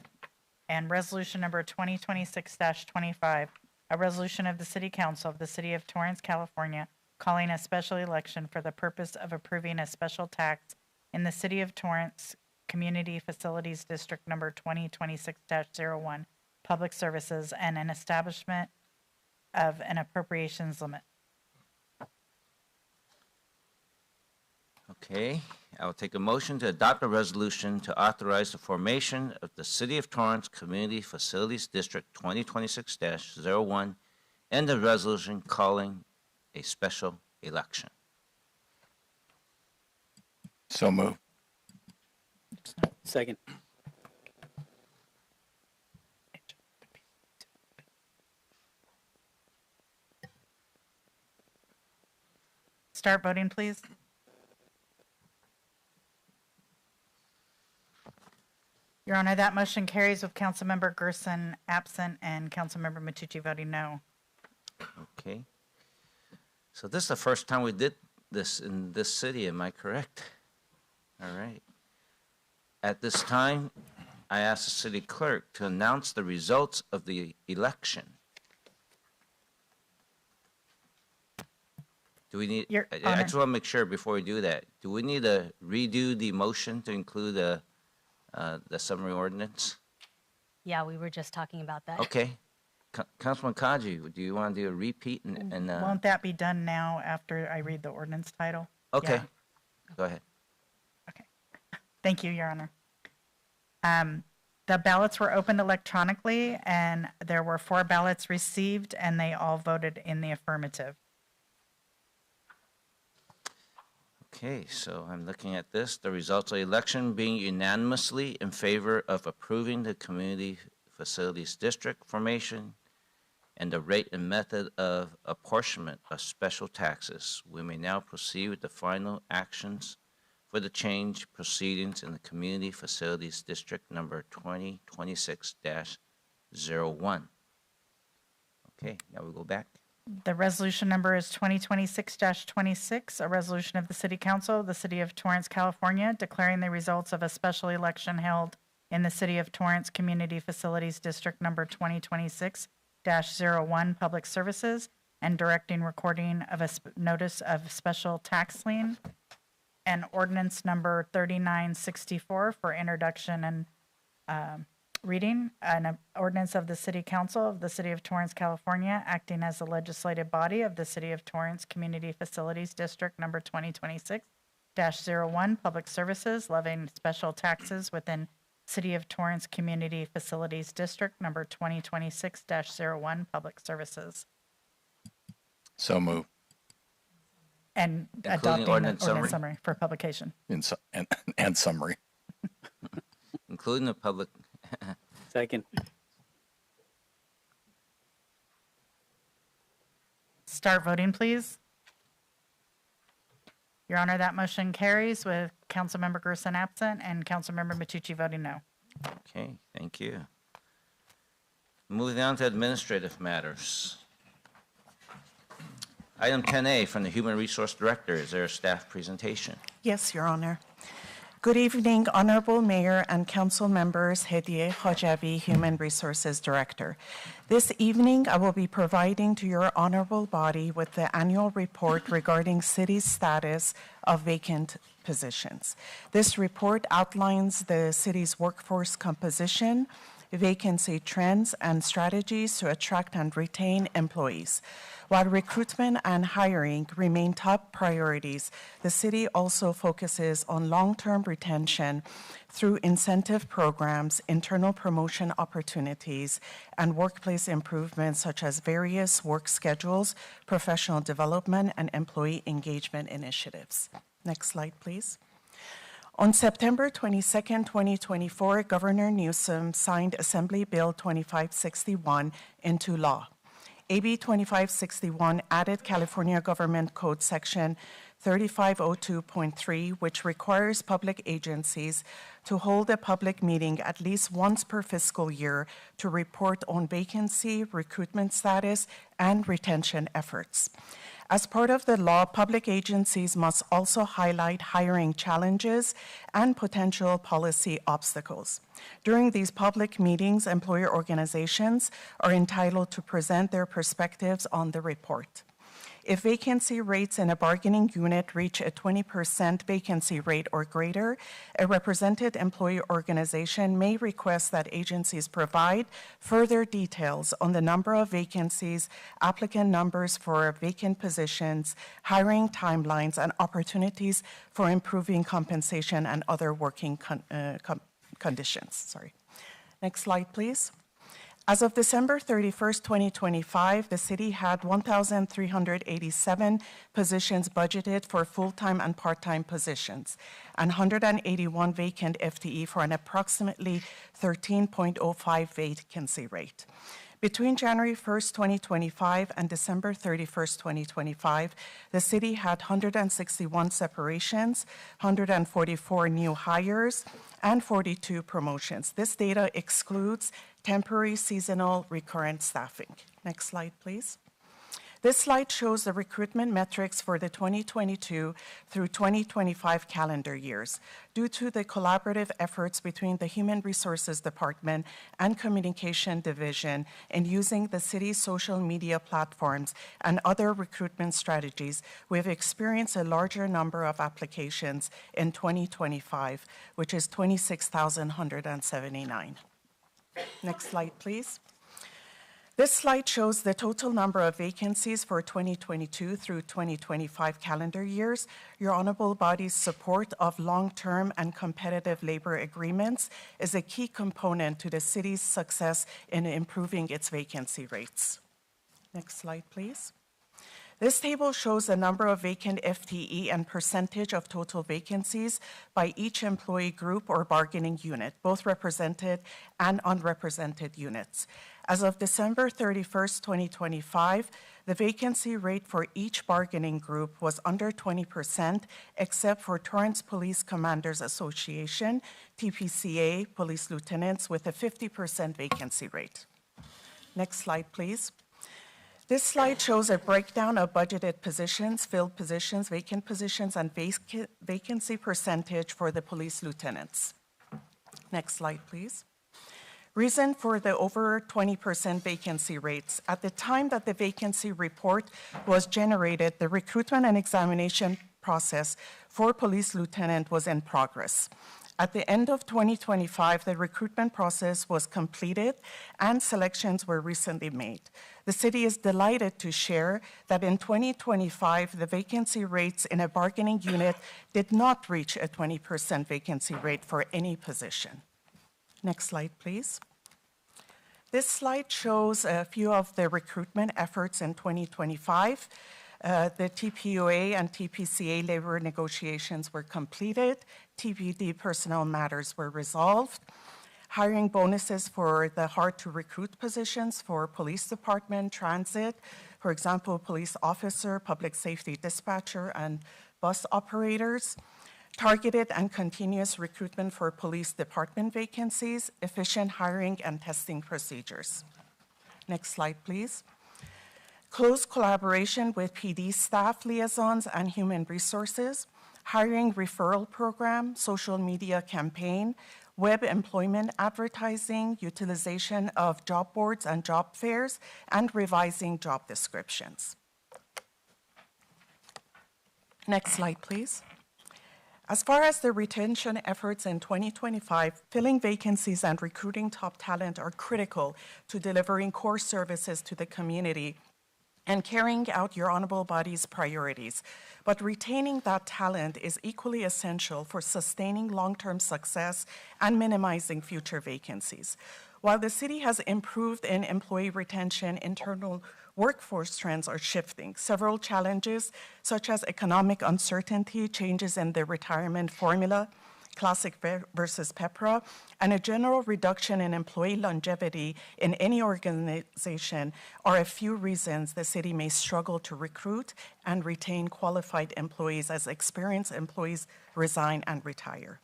And resolution number 2026-25, a resolution of the City Council of the City of Torrance, California, calling a special election for the purpose of approving a special tax in the City of Torrance Community Facilities District Number 2026-01, Public Services, and an establishment of an appropriations limit. Okay, I will take a motion to adopt a resolution to authorize the formation of the City of Torrance Community Facilities District 2026-01 and the resolution calling a special election. So moved. Second. Start voting, please. Your Honor, that motion carries with Councilmember Gerson absent and Councilmember Matucci voting no. Okay. So this is the first time we did this in this city, am I correct? All right. At this time, I ask the city clerk to announce the results of the election. Do we need, Your I Honor. just want to make sure before we do that, do we need to redo the motion to include the summary ordinance? Yeah, we were just talking about that. Okay. Councilman Kaji, do you want to do a repeat and Won't that be done now after I read the ordinance title? okay. Yeah. Go ahead. Thank you, Your Honor. The ballots were opened electronically, and there were 4 ballots received, and they all voted in the affirmative. Okay, so I'm looking at this. The results of the election being unanimously in favor of approving the Community Facilities District formation and the rate and method of apportionment of special taxes. We may now proceed with the final actions for the change proceedings in the Community Facilities District number 2026-01. Okay, now we go back. The resolution number is 2026-26, a resolution of the City Council of the City of Torrance, California, declaring the results of a special election held in the City of Torrance Community Facilities District number 2026-01, Public Services, and directing recording of a notice of special tax lien, and ordinance number 3964 for introduction and reading, an ordinance of the City Council of the City of Torrance, California, acting as the legislative body of the City of Torrance Community Facilities District number 2026-01, Public Services, levying special taxes within City of Torrance Community Facilities District number 2026-01, Public Services. So moved. And Including adopting the ordinance ordinance summary? summary for publication. And summary. Including the public. Second. Start voting, please. Your Honor, that motion carries with Councilmember Gerson absent and Councilmember Matucci voting no. Okay, thank you. Moving on to administrative matters. Item 10A from the Human Resource Director. Is there a staff presentation? Yes, Your Honor. Good evening, Honorable Mayor and Council members. Hediye Hojavi, Human Resources Director. This evening, I will be providing to your honorable body with the annual report regarding city's status of vacant positions. This report outlines the city's workforce composition, vacancy trends, and strategies to attract and retain employees. While recruitment and hiring remain top priorities, the city also focuses on long-term retention through incentive programs, internal promotion opportunities, and workplace improvements such as various work schedules, professional development, and employee engagement initiatives. Next slide, please. On September 22, 2024, Governor Newsom signed Assembly Bill 2561 into law. AB 2561 added California Government Code Section 3502.3, which requires public agencies to hold a public meeting at least once per fiscal year to report on vacancy, recruitment status, and retention efforts. As part of the law, public agencies must also highlight hiring challenges and potential policy obstacles. During these public meetings, employer organizations are entitled to present their perspectives on the report. If vacancy rates in a bargaining unit reach a 20% vacancy rate or greater, a represented employee organization may request that agencies provide further details on the number of vacancies, applicant numbers for vacant positions, hiring timelines, and opportunities for improving compensation and other working conditions. Next slide, please. As of December 31st, 2025, the city had 1,387 positions budgeted for full-time and part-time positions, and 181 vacant FTE for an approximately 13.05 vacancy rate. Between January 1st, 2025 and December 31st, 2025, the city had 161 separations, 144 new hires, and 42 promotions. This data excludes temporary, seasonal, recurrent staffing. Next slide, please. This slide shows the recruitment metrics for the 2022 through 2025 calendar years. Due to the collaborative efforts between the Human Resources Department and Communication Division in using the city's social media platforms and other recruitment strategies, we have experienced a larger number of applications in 2025, which is 26,179. Next slide, please. This slide shows the total number of vacancies for 2022 through 2025 calendar years. Your honorable body's support of long-term and competitive labor agreements is a key component to the city's success in improving its vacancy rates. Next slide, please. This table shows the number of vacant FTE and percentage of total vacancies by each employee group or bargaining unit, both represented and unrepresented units. As of December 31st, 2025, the vacancy rate for each bargaining group was under 20%, except for Torrance Police Commanders Association, TPCA, police lieutenants, with a 50% vacancy rate. Next slide, please. This slide shows a breakdown of budgeted positions, filled positions, vacant positions, and vacancy percentage for the police lieutenants. Next slide, please. Reason for the over 20% vacancy rates. At the time that the vacancy report was generated, the recruitment and examination process for police lieutenant was in progress. At the end of 2025, the recruitment process was completed and selections were recently made. The city is delighted to share that in 2025, the vacancy rates in a bargaining unit did not reach a 20% vacancy rate for any position. Next slide, please. This slide shows a few of the recruitment efforts in 2025. The TPUA and TPCA labor negotiations were completed. TPD personnel matters were resolved. Hiring bonuses for the hard-to-recruit positions for police department, transit, for example, police officer, public safety dispatcher, and bus operators. Targeted and continuous recruitment for police department vacancies, efficient hiring and testing procedures. Next slide, please. Close collaboration with PD staff liaisons and human resources, hiring referral program, social media campaign, web employment advertising, utilization of job boards and job fairs, and revising job descriptions. Next slide, please. As far as the retention efforts in 2025, filling vacancies and recruiting top talent are critical to delivering core services to the community and carrying out your honorable body's priorities. But retaining that talent is equally essential for sustaining long-term success and minimizing future vacancies. While the city has improved in employee retention, internal workforce trends are shifting. Several challenges, such as economic uncertainty, changes in the retirement formula, Classic versus PEPRA, and a general reduction in employee longevity in any organization are a few reasons the city may struggle to recruit and retain qualified employees as experienced employees resign and retire.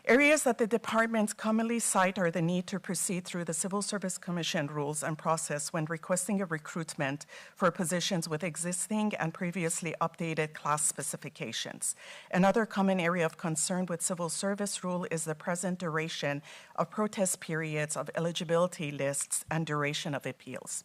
Areas that the departments commonly cite are the need to proceed through the Civil Service Commission rules and process when requesting a recruitment for positions with existing and previously updated class specifications. Another common area of concern with civil service rule is the present duration of protest periods of eligibility lists and duration of appeals.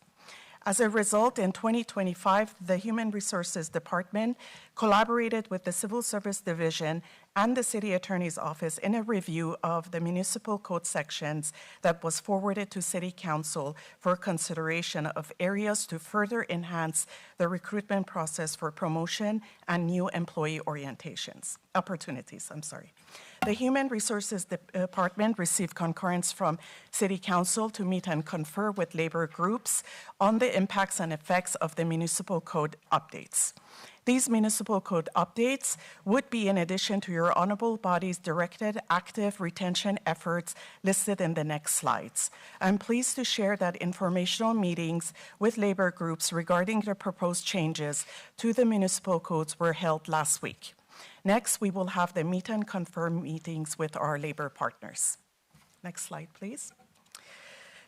As a result, in 2025, the Human Resources Department collaborated with the Civil Service Division and the City Attorney's Office in a review of the municipal code sections that was forwarded to City Council for consideration of areas to further enhance the recruitment process for promotion and new employee opportunities. The Human Resources Department received concurrence from City Council to meet and confer with labor groups on the impacts and effects of the municipal code updates. These municipal code updates would be in addition to your honorable body's directed active retention efforts listed in the next slides. I'm pleased to share that informational meetings with labor groups regarding the proposed changes to the municipal codes were held last week. Next, we will have the meet and confirm meetings with our labor partners. Next slide, please.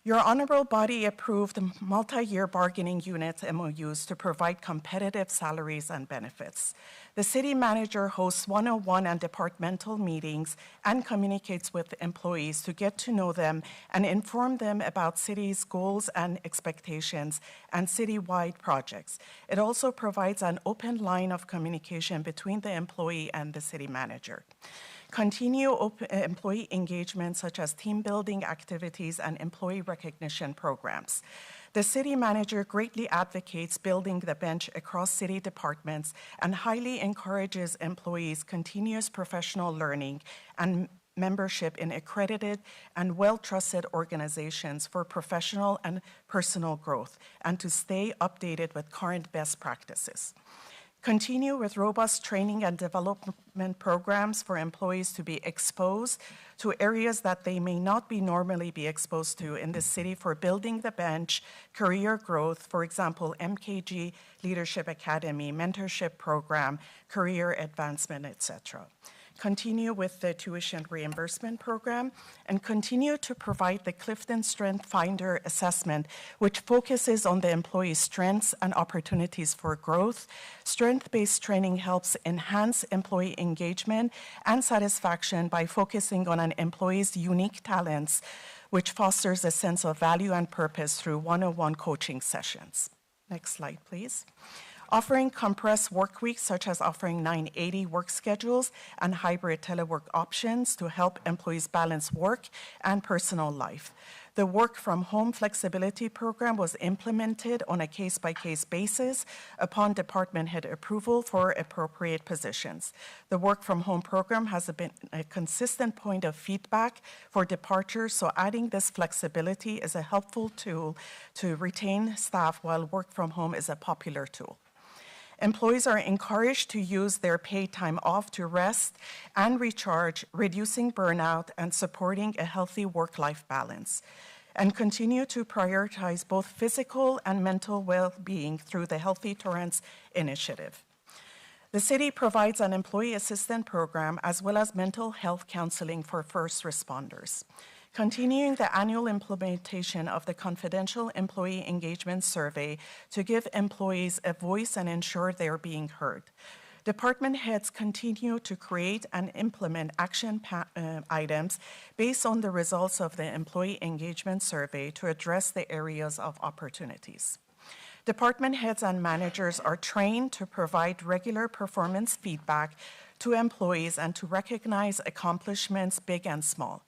Your honorable body approved multi-year bargaining unit MOUs to provide competitive salaries and benefits. The city manager hosts one-on-one and departmental meetings and communicates with employees to get to know them and inform them about city's goals and expectations and citywide projects. It also provides an open line of communication between the employee and the city manager. Continue employee engagement such as team building activities and employee recognition programs. The city manager greatly advocates building the bench across city departments and highly encourages employees' continuous professional learning and membership in accredited and well-trusted organizations for professional and personal growth and to stay updated with current best practices. Continue with robust training and development programs for employees to be exposed to areas that they may not normally be exposed to in the city for building the bench, career growth, for example, MKG Leadership Academy, mentorship program, career advancement, etc. Continue with the tuition reimbursement program, and continue to provide the Clifton Strength Finder assessment, which focuses on the employee's strengths and opportunities for growth. Strength-based training helps enhance employee engagement and satisfaction by focusing on an employee's unique talents, which fosters a sense of value and purpose through one-on-one coaching sessions. Next slide, please. Offering compressed work weeks, such as offering 980 work schedules and hybrid telework options to help employees balance work and personal life. The work from home flexibility program was implemented on a case-by-case basis upon department head approval for appropriate positions. The work from home program has been a consistent point of feedback for departures, so adding this flexibility is a helpful tool to retain staff while work from home is a popular tool. Employees are encouraged to use their paid time off to rest and recharge, reducing burnout and supporting a healthy work-life balance, and continue to prioritize both physical and mental well-being through the Healthy Torrance initiative. The city provides an employee assistance program as well as mental health counseling for first responders. Continuing the annual implementation of the confidential employee engagement survey to give employees a voice and ensure they are being heard. Department heads continue to create and implement action items based on the results of the employee engagement survey to address the areas of opportunities. Department heads and managers are trained to provide regular performance feedback to employees and to recognize accomplishments, big and small.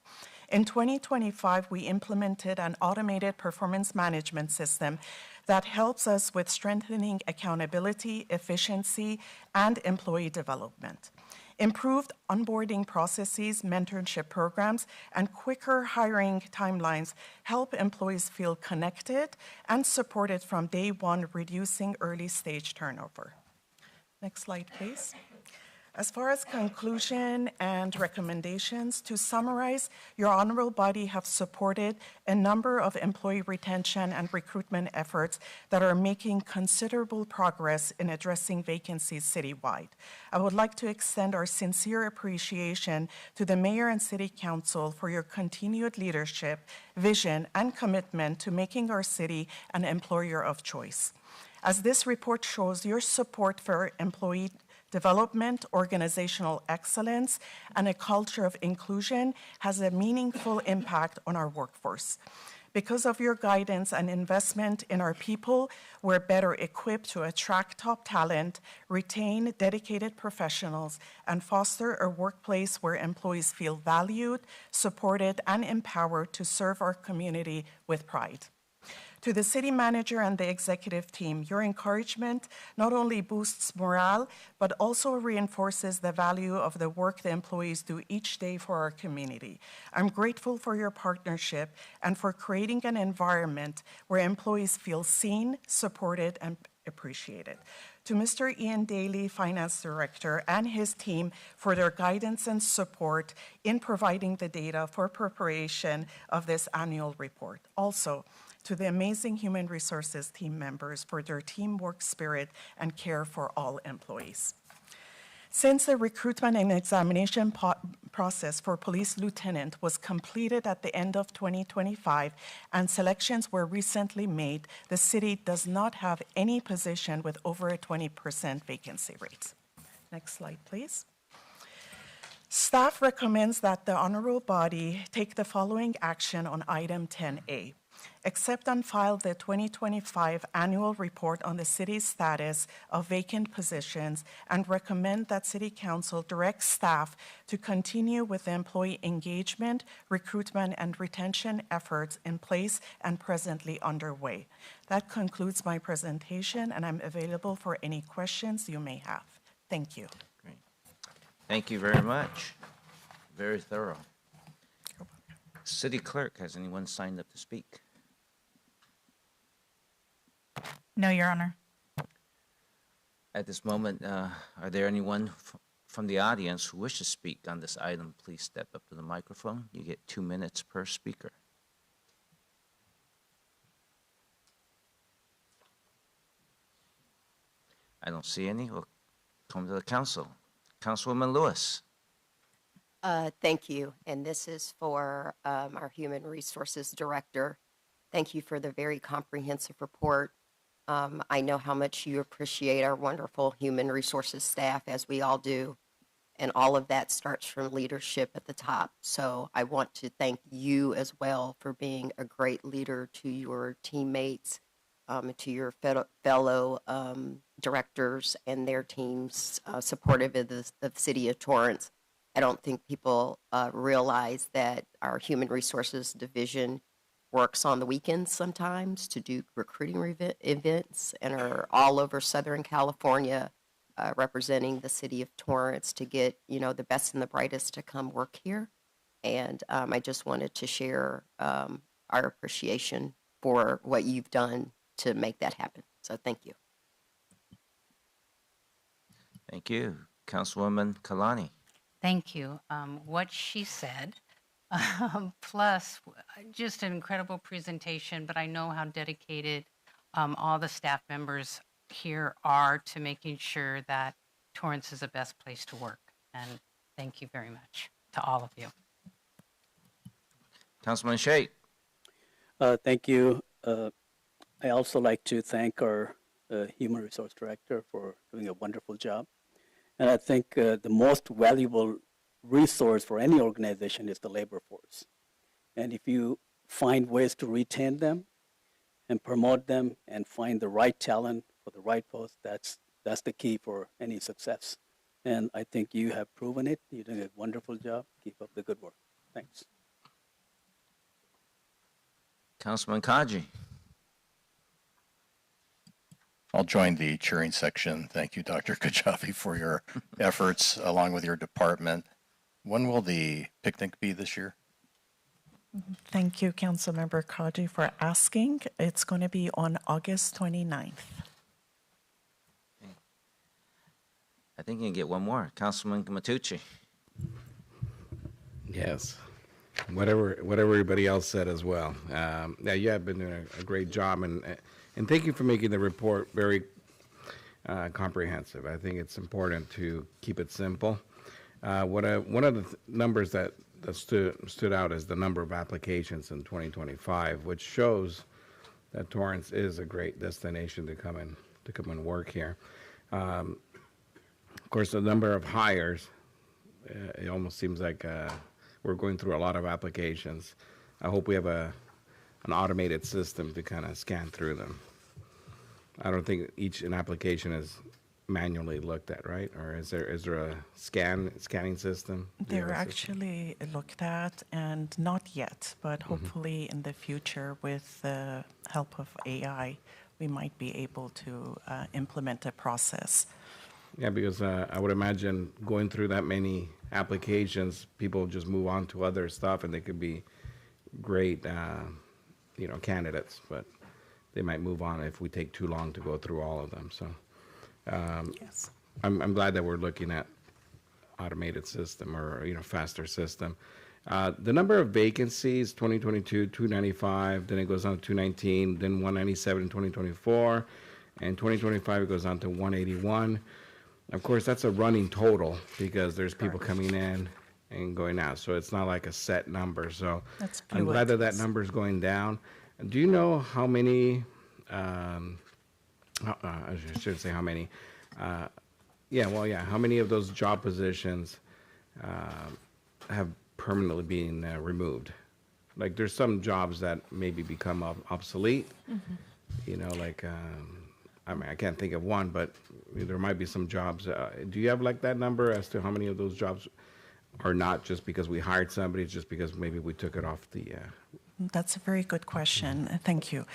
In 2025, we implemented an automated performance management system that helps us with strengthening accountability, efficiency, and employee development. Improved onboarding processes, mentorship programs, and quicker hiring timelines help employees feel connected and supported from day one, reducing early-stage turnover. Next slide, please. As far as conclusion and recommendations, to summarize, your honorable body have supported a number of employee retention and recruitment efforts that are making considerable progress in addressing vacancies citywide. I would like to extend our sincere appreciation to the mayor and city council for your continued leadership, vision, and commitment to making our city an employer of choice. As this report shows, your support for employee development, organizational excellence, and a culture of inclusion has a meaningful impact on our workforce. Because of your guidance and investment in our people, we're better equipped to attract top talent, retain dedicated professionals, and foster a workplace where employees feel valued, supported, and empowered to serve our community with pride. To the city manager and the executive team, your encouragement not only boosts morale, but also reinforces the value of the work the employees do each day for our community. I'm grateful for your partnership and for creating an environment where employees feel seen, supported, and appreciated. To Mr. Ian Daly, Finance Director, and his team for their guidance and support in providing the data for preparation of this annual report. Also, to the amazing human resources team members for their teamwork spirit and care for all employees. Since the recruitment and examination process for police lieutenant was completed at the end of 2025 and selections were recently made, the city does not have any position with over a 20% vacancy rate. Next slide, please. Staff recommends that the honorable body take the following action on item 10A. Accept and file the 2025 annual report on the city's status of vacant positions and recommend that City Council direct staff to continue with the employee engagement, recruitment, and retention efforts in place and presently underway. That concludes my presentation, and I'm available for any questions you may have. Thank you. Great. Thank you very much. Very thorough. City Clerk, has anyone signed up to speak? No, Your Honor. At this moment, are there anyone from the audience who wishes to speak on this item? Please step up to the microphone. You get 2 minutes per speaker. I don't see any. We'll come to the council. Councilwoman Lewis. Thank you. And this is for our Human Resources Director. Thank you for the very comprehensive report. I know how much you appreciate our wonderful human resources staff, as we all do. And all of that starts from leadership at the top. So I want to thank you as well for being a great leader to your teammates, to your fellow directors and their teams supportive of the city of Torrance. I don't think people realize that our human resources division works on the weekends sometimes to do recruiting events and are all over Southern California representing the city of Torrance to get, the best and the brightest to come work here. And I just wanted to share our appreciation for what you've done to make that happen. So thank you. Thank you. Councilwoman Kalani. Thank you. What she said, plus just an incredible presentation, but I know how dedicated all the staff members here are to making sure that Torrance is the best place to work. And thank you very much to all of you. Councilman Sheikh. Thank you. I also like to thank our Human Resource Director for doing a wonderful job. And I think the most valuable resource for any organization is the labor force. And if you find ways to retain them and promote them and find the right talent for the right post, that's the key for any success. And I think you have proven it. You're doing a wonderful job. Keep up the good work. Thanks. Councilman Kaji. I'll join the cheering section. Thank you, Dr. Kajabi, for your efforts along with your department. When will the picnic be this year? Thank you, Councilmember Kaji, for asking. It's going to be on August 29th. I think you can get one more. Councilman Matucci. Yes. Whatever everybody else said as well. Yeah, you have been doing a great job, and thank you for making the report very comprehensive. I think it's important to keep it simple. One of the numbers that stood out is the number of applications in 2025, which shows that Torrance is a great destination to come and work here. Of course, the number of hires, it almost seems like we're going through a lot of applications. I hope we have an automated system to kind of scan through them. I don't think an application is manually looked at, right? Or is there a scanning system? They're actually looked at, and not yet, but hopefully in the future, with the help of AI, we might be able to implement a process. Yeah, because I would imagine going through that many applications, people just move on to other stuff, and they could be great, candidates, but they might move on if we take too long to go through all of them. So, yes, I'm glad that we're looking at automated system or faster system. The number of vacancies, 2022, 295, then it goes on to 219, then 197 in 2024, and 2025 it goes on to 181. Of course, that's a running total because there's people coming in and going out, so it's not like a set number. So I'm glad that number is going down. Do you know how many? I shouldn't say how many. How many of those job positions have permanently been removed? Like, there's some jobs that maybe become obsolete. I can't think of one, but there might be some jobs. Do you have like that number as to how many of those jobs are not just because we hired somebody, it's just because maybe we took it off the... That's a very good question. Thank you.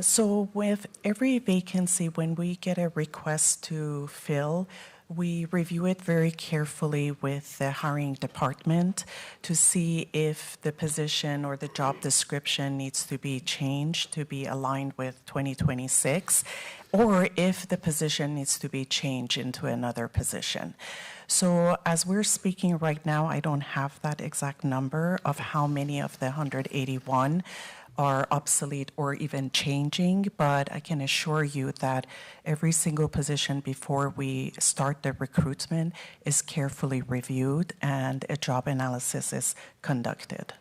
So with every vacancy, when we get a request to fill, we review it very carefully with the hiring department to see if the position or the job description needs to be changed to be aligned with 2026, or if the position needs to be changed into another position. So as we're speaking right now, I don't have that exact number of how many of the 181 are obsolete or even changing, but I can assure you that every single position before we start the recruitment is carefully reviewed and a job analysis is conducted.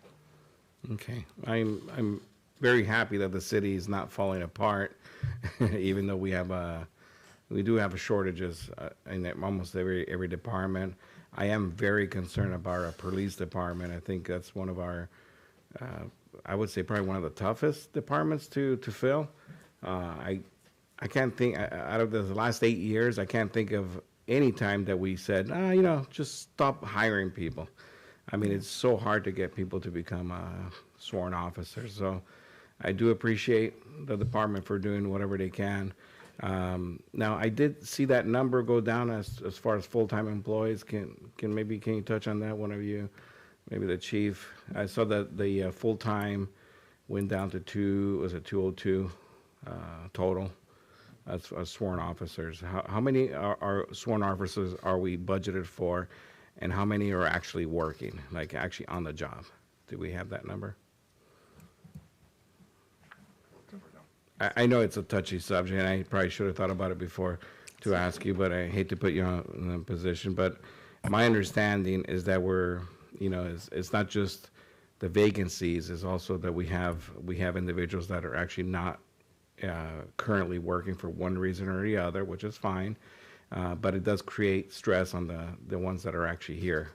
Okay. I'm very happy that the city is not falling apart, even though we do have shortages in almost every department. I am very concerned about our police department. I think that's one of our I would say probably one of the toughest departments to fill. I can't think, out of the last 8 years, I can't think of any time that we said, just stop hiring people. I mean, it's so hard to get people to become sworn officers. So I do appreciate the department for doing whatever they can. Now, I did see that number go down as far as full-time employees. Can you touch on that, one of you? Maybe the chief. I saw that the full-time went down to 202 total as sworn officers. How many are sworn officers are we budgeted for, and how many are actually working, like actually on the job? Do we have that number? I know it's a touchy subject, and I probably should have thought about it before to ask you, but I hate to put you in a position. But my understanding is that it's not just the vacancies, it's also that we have individuals that are actually not currently working for one reason or the other, which is fine, but it does create stress on the ones that are actually here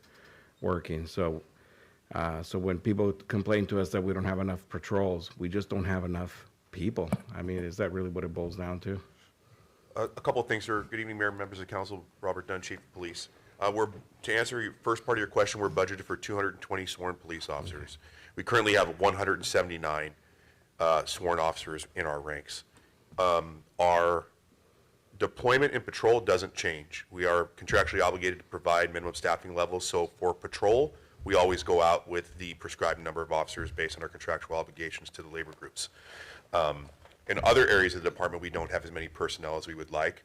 working. So when people complain to us that we don't have enough patrols, we just don't have enough people. I mean, is that really what it boils down to? A couple of things, sir. Good evening, Mayor, members of council. Robert Dunn, Chief of Police. To answer your first part of your question, we're budgeted for 220 sworn police officers. We currently have 179 sworn officers in our ranks. Our deployment and patrol doesn't change. We are contractually obligated to provide minimum staffing levels. So for patrol, we always go out with the prescribed number of officers based on our contractual obligations to the labor groups. In other areas of the department, we don't have as many personnel as we would like.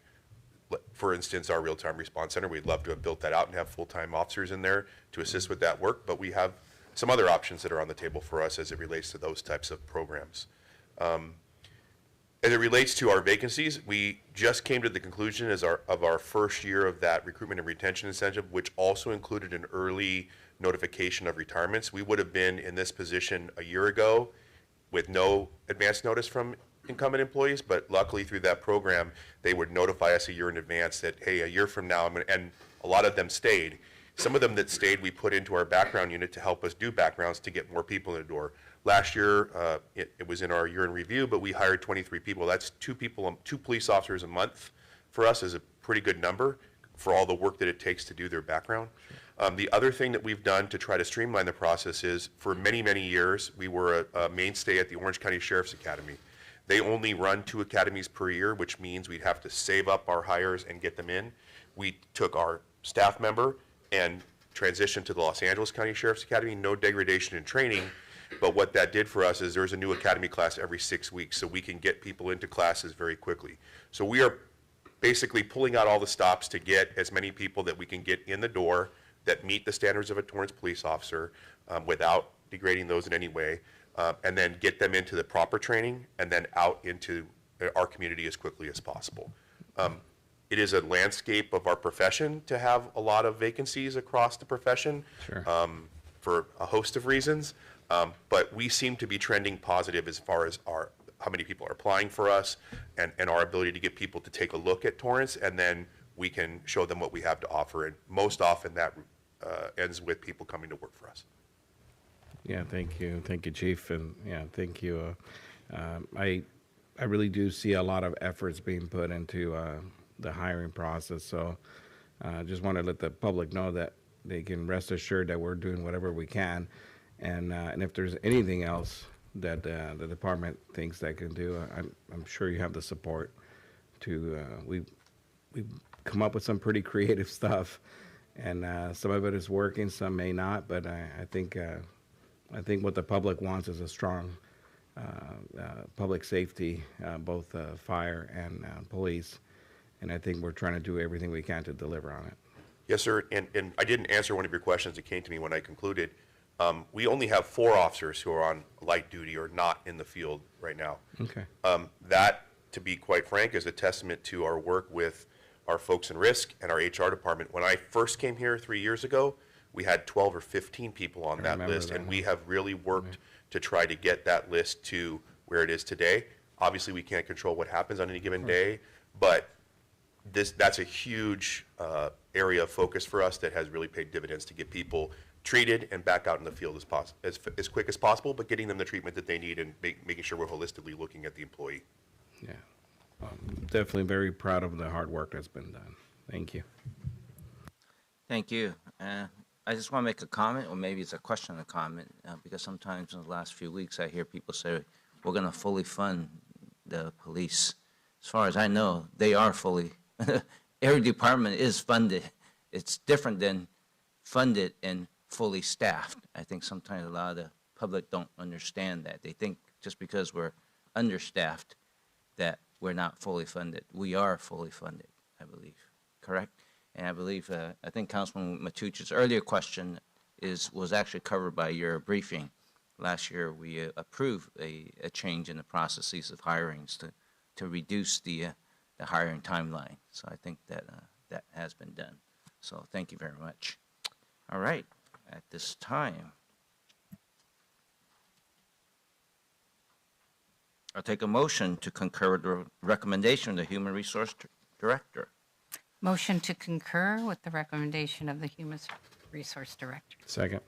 For instance, our real-time response center, we'd love to have built that out and have full-time officers in there to assist with that work, but we have some other options that are on the table for us as it relates to those types of programs. As it relates to our vacancies, we just came to the conclusion of our first year of that recruitment and retention incentive, which also included an early notification of retirements. We would have been in this position a year ago with no advance notice from incumbent employees, but luckily through that program, they would notify us a year in advance that, hey, a year from now, and a lot of them stayed. Some of them that stayed, we put into our background unit to help us do backgrounds to get more people in the door. Last year, it was in our year in review, but we hired 23 people. That's two police officers a month for us is a pretty good number for all the work that it takes to do their background. The other thing that we've done to try to streamline the process is for many, many years, we were a mainstay at the Orange County Sheriff's Academy. They only run 2 academies per year, which means we'd have to save up our hires and get them in. We took our staff member and transitioned to the Los Angeles County Sheriff's Academy, no degradation in training, but what that did for us is there's a new academy class every 6 weeks, so we can get people into classes very quickly. So we are basically pulling out all the stops to get as many people that we can get in the door that meet the standards of a Torrance police officer without degrading those in any way, and then get them into the proper training and then out into our community as quickly as possible. It is a landscape of our profession to have a lot of vacancies across the profession. Sure. For a host of reasons, but we seem to be trending positive as far as how many people are applying for us and our ability to get people to take a look at Torrance, and then we can show them what we have to offer, and most often that ends with people coming to work for us. Yeah, thank you, Chief, and yeah, thank you. I really do see a lot of efforts being put into the hiring process, so I just want to let the public know that they can rest assured that we're doing whatever we can, and if there's anything else that the department thinks they can do, I'm sure you have the support to. We've come up with some pretty creative stuff, and some of it is working, some may not, but I think what the public wants is a strong public safety, both fire and police, and I think we're trying to do everything we can to deliver on it. Yes, sir, and I didn't answer one of your questions that came to me when I concluded. We only have 4 officers who are on light duty or not in the field right now. Okay. That, to be quite frank, is a testament to our work with our folks in risk and our HR department. When I first came here 3 years ago, we had 12 or 15 people on that list, and we have really worked to try to get that list to where it is today. Obviously, we can't control what happens on any given day, but that's a huge area of focus for us that has really paid dividends to get people treated and back out in the field as quick as possible, but getting them the treatment that they need and making sure we're holistically looking at the employee. Yeah, definitely very proud of the hard work that's been done. Thank you. Thank you. I just want to make a comment, or maybe it's a question and a comment, because sometimes in the last few weeks I hear people say, we're going to fully fund the police. As far as I know, they are fully, every department is funded. It's different than funded and fully staffed. I think sometimes a lot of the public don't understand that. They think just because we're understaffed that we're not fully funded. We are fully funded, I believe, correct? And I believe, I think Councilman Matucci's earlier question was actually covered by your briefing. Last year, we approved a change in the processes of hirings to reduce the hiring timeline. So I think that that has been done. So thank you very much. All right, at this time, I'll take a motion to concur with the recommendation of the Human Resource Director. Motion to concur with the recommendation of the Human Resource Director. Second.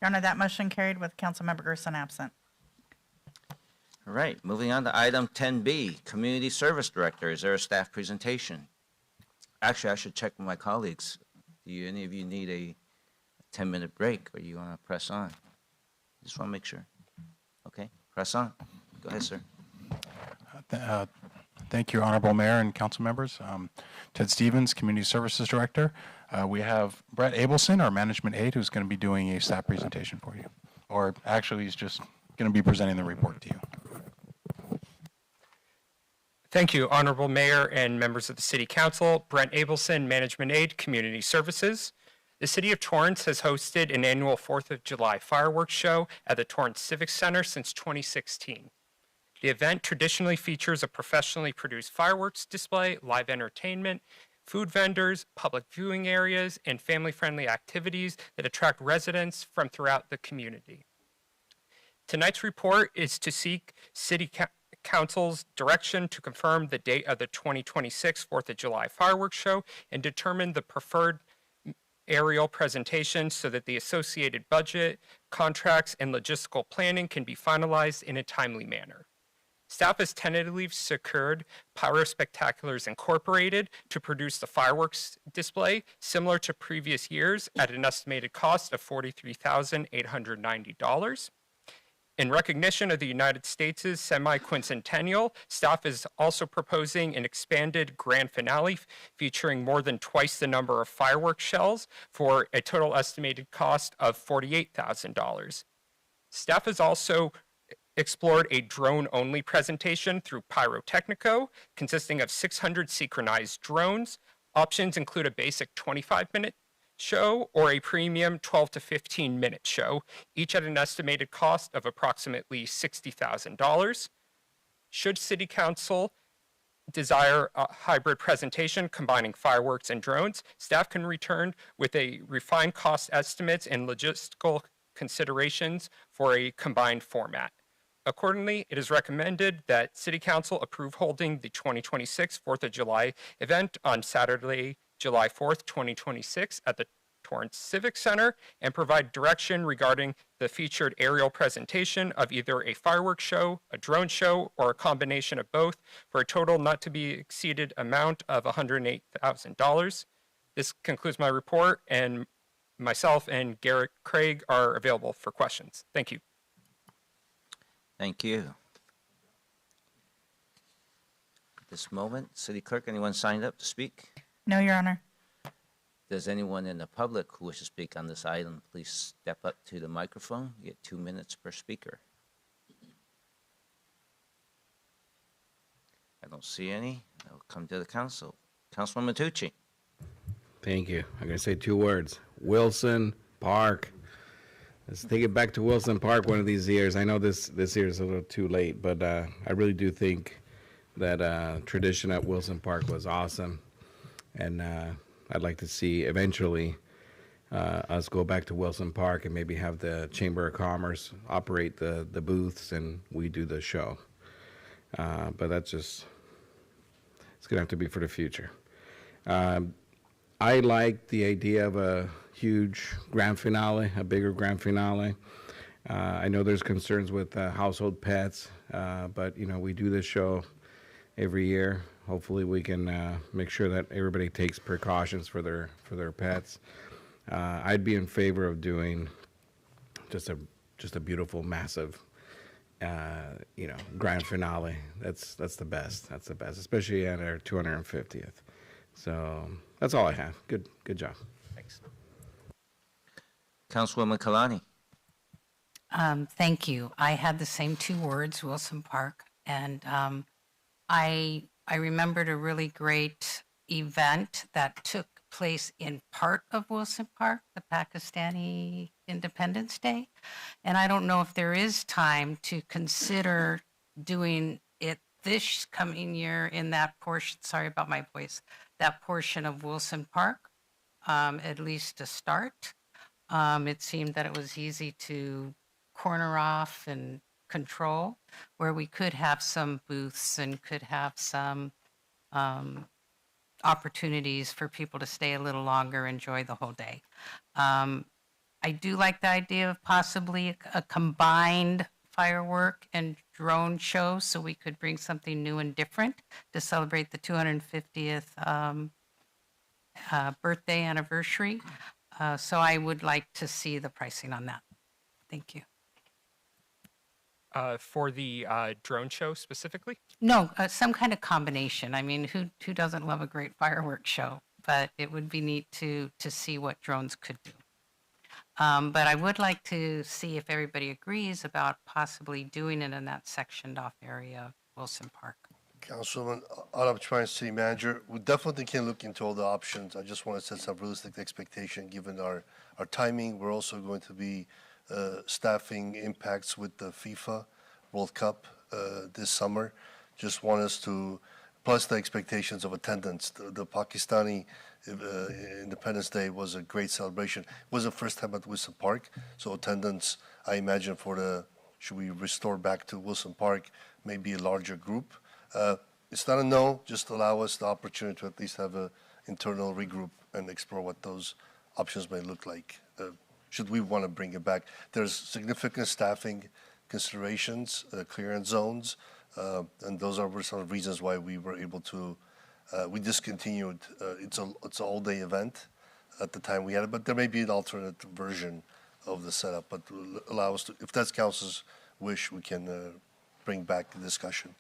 Your Honor, that motion carried with Councilmember Gerson absent. All right, moving on to item 10B, Community Service Director. Is there a staff presentation? Actually, I should check with my colleagues. Do any of you need a 10-minute break, or you want to press on? Just want to make sure. Okay, press on. Go ahead, sir. Thank you, Honorable Mayor and council members. Ted Stevens, Community Services Director. We have Brett Abelson, our management aide, who's going to be doing a staff presentation for you. Or actually, he's just going to be presenting the report to you. Thank you, Honorable Mayor and members of the City Council. Brent Abelson, Management Aide, Community Services. The City of Torrance has hosted an annual 4th of July fireworks show at the Torrance Civic Center since 2016. The event traditionally features a professionally produced fireworks display, live entertainment, food vendors, public viewing areas, and family-friendly activities that attract residents from throughout the community. Tonight's report is to seek City Council's direction to confirm the date of the 2026 4th of July fireworks show and determine the preferred aerial presentation so that the associated budget, contracts, and logistical planning can be finalized in a timely manner. Staff has tentatively secured Pyro Spectaculars Incorporated to produce the fireworks display, similar to previous years, at an estimated cost of $43,890. In recognition of the United States' semi-quincentennial, staff is also proposing an expanded grand finale featuring more than twice the number of fireworks shells for a total estimated cost of $48,000. Staff has also explored a drone-only presentation through Pyrotechnico, consisting of 600 synchronized drones. Options include a basic 25-minute show or a premium 12 to 15-minute show, each at an estimated cost of approximately $60,000. Should City Council desire a hybrid presentation combining fireworks and drones, staff can return with a refined cost estimates and logistical considerations for a combined format. Accordingly, it is recommended that City Council approve holding the 2026 4th of July event on Saturday, July 4th, 2026 at the Torrance Civic Center and provide direction regarding the featured aerial presentation of either a fireworks show, a drone show, or a combination of both for a total not to be exceeded amount of $108,000. This concludes my report, and myself and Garrett Craig are available for questions. Thank you. Thank you. At this moment, City Clerk, anyone signed up to speak? No, Your Honor. Does anyone in the public who wishes to speak on this item, please step up to the microphone? You get 2 minutes per speaker. I don't see any. I'll come to the council. Councilwoman Tucci. Thank you. I'm going to say 2 words. Wilson Park. Let's take it back to Wilson Park one of these years. I know this year is a little too late, but I really do think that tradition at Wilson Park was awesome. And I'd like to see eventually us go back to Wilson Park and maybe have the Chamber of Commerce operate the booths and we do the show. But that's just, it's going to have to be for the future. I like the idea of a huge grand finale, a bigger grand finale. I know there's concerns with household pets, but you know, we do this show every year. Hopefully we can make sure that everybody takes precautions for their pets. I'd be in favor of doing just a beautiful, massive, grand finale. That's the best. That's the best, especially at our 250th. So that's all I have. Good job. Thanks. Councilwoman Kalani. Thank you. I had the same 2 words, Wilson Park, and I remembered a really great event that took place in part of Wilson Park, the Pakistani Independence Day, and I don't know if there is time to consider doing it this coming year in that portion. Sorry about my voice. That portion of Wilson Park, at least to start. It seemed that it was easy to corner off and control, where we could have some booths and could have some opportunities for people to stay a little longer, enjoy the whole day. I do like the idea of possibly a combined firework and drone show, so we could bring something new and different to celebrate the 250th birthday anniversary. So I would like to see the pricing on that. Thank you. For the drone show specifically? No, some kind of combination. I mean, who doesn't love a great fireworks show? But it would be neat to see what drones could do. But I would like to see if everybody agrees about possibly doing it in that sectioned off area of Wilson Park. Councilman Adam Torrance, City Manager, we definitely can look into all the options. I just want to set some realistic expectation given our timing. We're also going to be staffing impacts with the FIFA World Cup this summer. Just want us to, plus the expectations of attendance. The Pakistani Independence Day was a great celebration. It was the first time at Wilson Park, so attendance, I imagine should we restore back to Wilson Park, maybe a larger group. It's not a no, just allow us the opportunity to at least have an internal regroup and explore what those options may look like, should we want to bring it back. There's significant staffing considerations, clearance zones, and those were some of the reasons why we were able to, we discontinued, it's an all-day event at the time we had it, but there may be an alternate version of the setup, but allow us to, if that's council's wish, we can bring back the discussion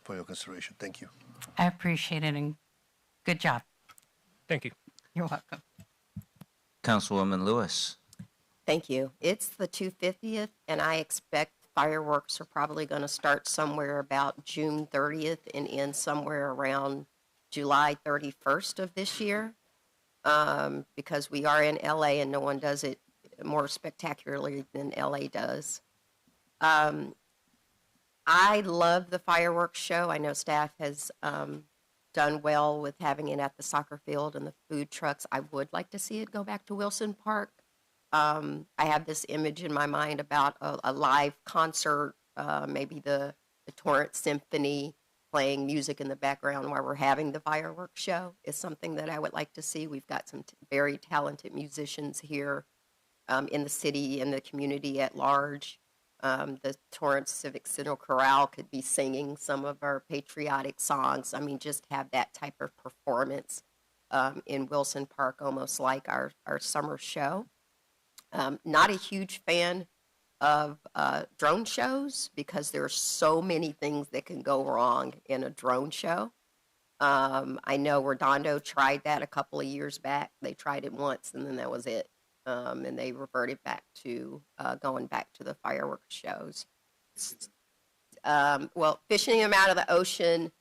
for your consideration. Thank you. I appreciate it and good job. Thank you. You're welcome. Councilwoman Lewis. Thank you. It's the 250th, and I expect fireworks are probably going to start somewhere about June 30th and end somewhere around July 31st of this year, because we are in LA and no one does it more spectacularly than LA does. I love the fireworks show. I know staff has done well with having it at the soccer field and the food trucks. I would like to see it go back to Wilson Park. I have this image in my mind about a live concert, maybe the Torrance Symphony playing music in the background while we're having the fireworks show is something that I would like to see. We've got some very talented musicians here in the city and the community at large. The Torrance Civic Center Chorale could be singing some of our patriotic songs. I mean, just have that type of performance in Wilson Park, almost like our summer show. Not a huge fan of drone shows because there are so many things that can go wrong in a drone show. I know Redondo tried that a couple of years back. They tried it once and then that was it. And they reverted back to going back to the fireworks shows. Well, fishing them out of the ocean,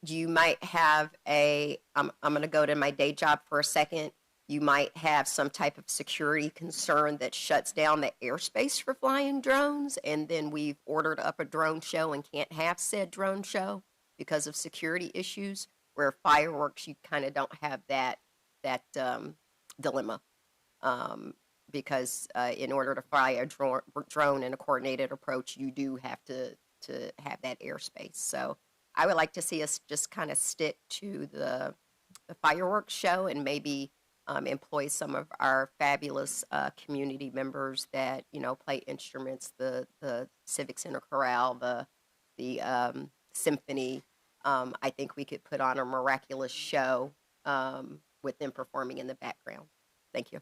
you might have I'm going to go to my day job for a second. You might have some type of security concern that shuts down the airspace for flying drones, and then we've ordered up a drone show and can't have said drone show because of security issues, where fireworks, you kind of don't have that dilemma. Because in order to fly a drone in a coordinated approach, you do have to have that airspace. So I would like to see us just kind of stick to the fireworks show and maybe employ some of our fabulous community members that, play instruments, the Civic Center Chorale, the symphony. I think we could put on a miraculous show with them performing in the background. Thank you.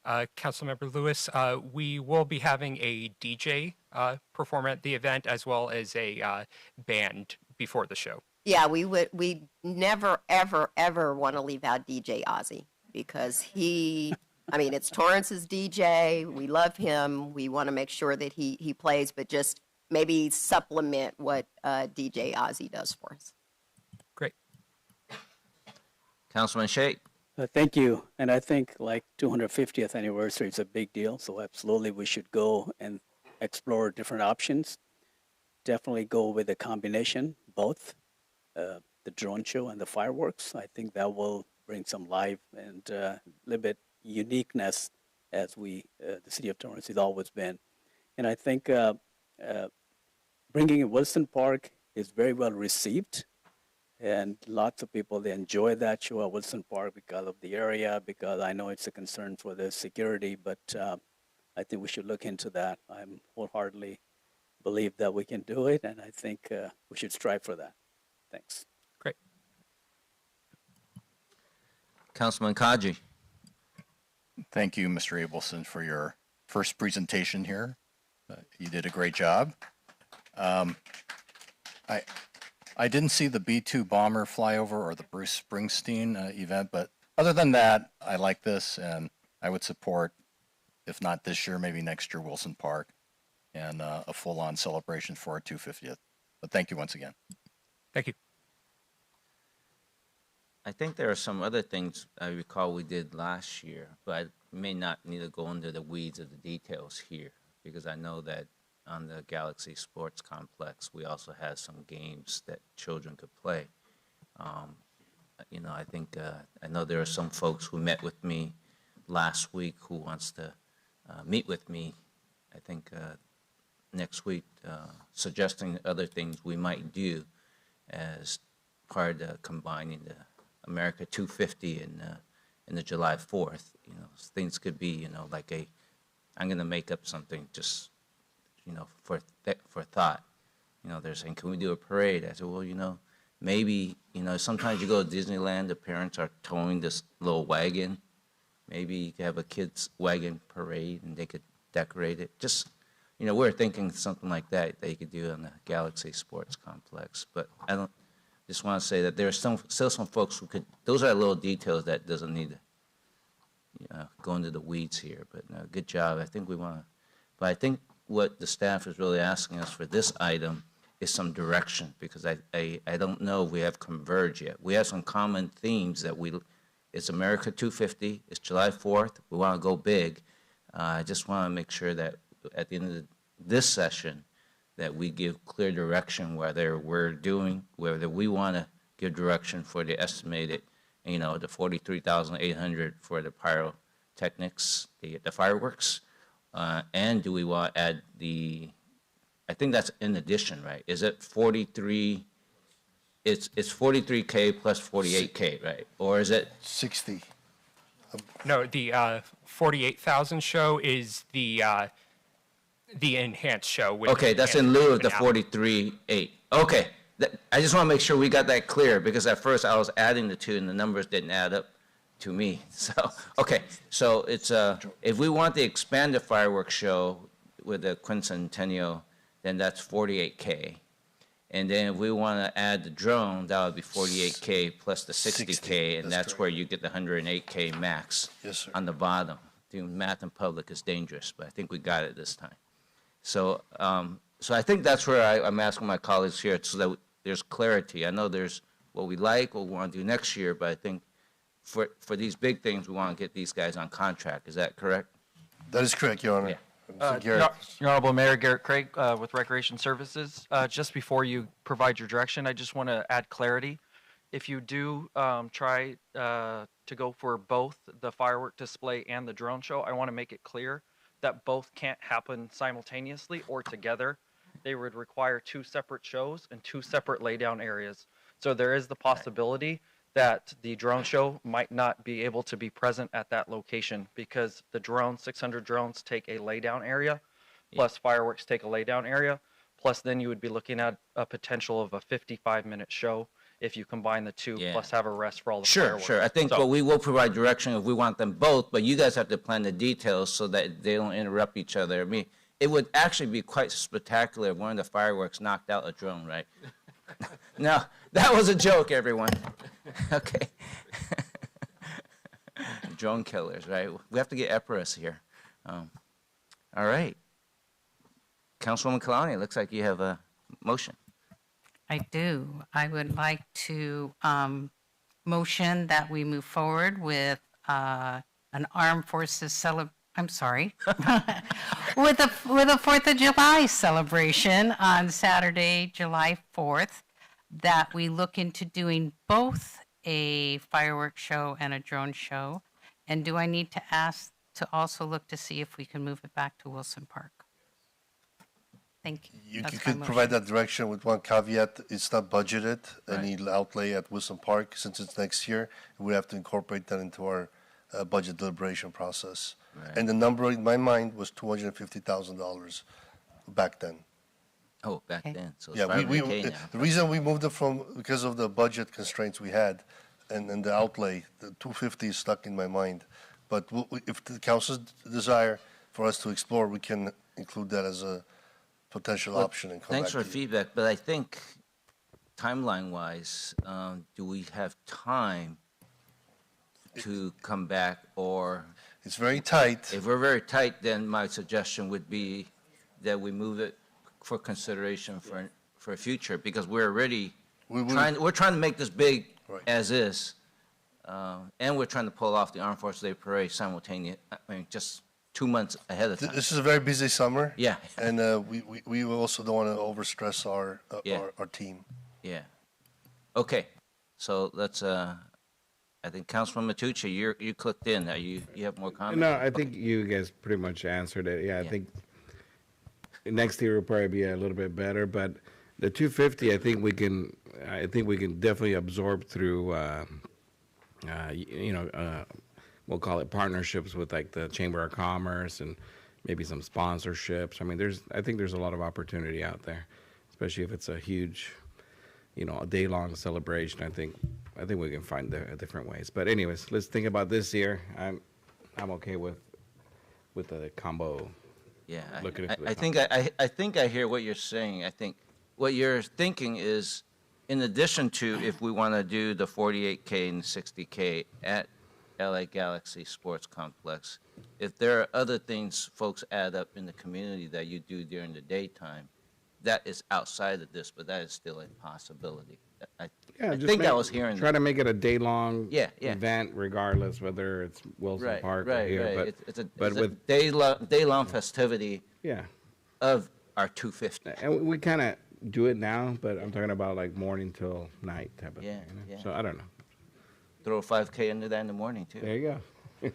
Councilmember Lewis, we will be having a DJ perform at the event as well as a band before the show. Yeah, we never, ever, ever want to leave out DJ Ozzy because it's Torrance's DJ. We love him. We want to make sure that he plays, but just maybe supplement what DJ Ozzy does for us. Great. Councilman Shake. Thank you. And I think like 250th anniversary is a big deal. So absolutely we should go and explore different options. Definitely go with a combination, both the drone show and the fireworks. I think that will bring some life and a little bit uniqueness as the city of Torrance has always been. And I think bringing in Wilson Park is very well received. And lots of people, they enjoy that show at Wilson Park because of the area, because I know it's a concern for the security, but I think we should look into that. I'm wholeheartedly believe that we can do it, and I think we should strive for that. Thanks. Great. Councilman Kaji. Thank you, Mr. Abelson, for your first presentation here. You did a great job. I didn't see the B-2 bomber flyover or the Bruce Springsteen event, but other than that, I like this, and I would support, if not this year, maybe next year, Wilson Park, and a full-on celebration for our 250th. But thank you once again. Thank you. I think there are some other things I recall we did last year, but I may not need to go into the weeds of the details here, because I know that on the Galaxy Sports Complex, we also had some games that children could play. I think, I know there are some folks who met with me last week who wants to meet with me, I think, next week, suggesting other things we might do as part of combining the America 250 and the July 4th. Things could be, like I'm going to make up something just, for thought. They're saying, can we do a parade? I said, well, maybe, sometimes you go to Disneyland, the parents are towing this little wagon. Maybe you could have a kids' wagon parade and they could decorate it. Just, we're thinking something like that you could do on the Galaxy Sports Complex. But I just want to say that there are still some folks who could, those are little details that doesn't need to go into the weeds here. But no, good job. I think we want to, but I think what the staff is really asking us for this item is some direction, because I don't know if we have converged yet. We have some common themes that it's America 250, it's July 4th, we want to go big. I just want to make sure that at the end of this session that we give clear direction whether we want to give direction for the estimated, the 43,800 for the pyrotechnics, the fireworks, and do we want to add I think that's in addition, right? Is it 43? It's 43K plus 48K, right? Or is it 60? No, the 48,000 show is the enhanced show. With okay, that's in lieu of the 43.8. Okay, I just want to make sure we got that clear, because at first I was adding the two and the numbers didn't add up to me. So, okay, so it's if we want the expanded fireworks show with the quincentennial, then that's 48K. And then if we want to add the drone, that would be 48K plus the 60K, and that's where you get the 108K max on the bottom. Doing math in public is dangerous, but I think we got it this time. So, so I think that's where I'm asking my colleagues here, so that there's clarity. I know there's what we like, what we want to do next year, but I think for these big things, we want to get these guys on contract. Is that correct? That is correct, Your Honor. Yeah. Your Honorable Mayor, Garrett Craig with Recreation Services. Just before you provide your direction, I just want to add clarity. If you do try to go for both the firework display and the drone show, I want to make it clear that both can't happen simultaneously or together. They would require two separate shows and two separate laydown areas. So there is the possibility that the drone show might not be able to be present at that location, because the 600 drones take a laydown area, plus fireworks take a laydown area, plus then you would be looking at a potential of a 55-minute show if you combine the two, plus have a rest for all the fireworks. Sure. I think we will provide direction if we want them both, but you guys have to plan the details so that they don't interrupt each other. I mean, it would actually be quite spectacular if one of the fireworks knocked out a drone, right? No, that was a joke, everyone. Okay. Drone killers, right? We have to get Epirus here. All right. Councilwoman Kalani, it looks like you have a motion. I do. I would like to motion that we move forward with an Armed Forces I'm sorry, with a 4th of July celebration on Saturday, July 4th, that we look into doing both a fireworks show and a drone show. And do I need to ask to also look to see if we can move it back to Wilson Park? Thank you. You could provide that direction with one caveat. It's not budgeted, any outlay at Wilson Park, since it's next year. We have to incorporate that into our budget deliberation process. Right. And the number in my mind was $250,000 back then. Oh, back then. So yeah, the reason we moved it because of the budget constraints we had and the outlay, the 250 is stuck in my mind. But if the council's desire for us to explore, we can include that as a potential Well, option and come thanks back for to the you. feedback, but I think timeline-wise, do we have time to come back, or? It's very tight. If we're very tight, then my suggestion would be that we move it for consideration for future, because we're already we're trying to make this big as is, and we're trying to pull off the Armed Forces Day Parade simultaneous, I mean, just 2 months ahead of time. This is a very busy summer. Yeah. And we also don't want to overstress our team. Yeah. Okay, so let's, I think Councilman Matucci, you clicked in. You have more comments? No, I think you guys pretty much answered it. Yeah, I think next year will probably be a little bit better, but the 250, I think we can definitely absorb through, we'll call it partnerships with like the Chamber of Commerce and maybe some sponsorships. I mean, I think there's a lot of opportunity out there, especially if it's a huge, a day-long celebration. I think we can find different ways. But anyways, let's think about this year. I'm okay with the combo. Yeah, Looking into the I think I hear what you're saying. I think what you're thinking is, in addition to if we want to do the 48K and 60K at LA Galaxy Sports Complex, if there are other things folks add up in the community that you do during the daytime, that is outside of this, but that is still a possibility. I think I was hearing Try to make it a day-long Yeah. event, regardless whether it's Wilson Park or here. Right. But It's a with day-long festivity yeah, of our 250. and we kind of do it now, but I'm talking about like morning till night type of Yeah, thing. yeah. So I don't know. Throw a 5K into that in the morning, too. There you go.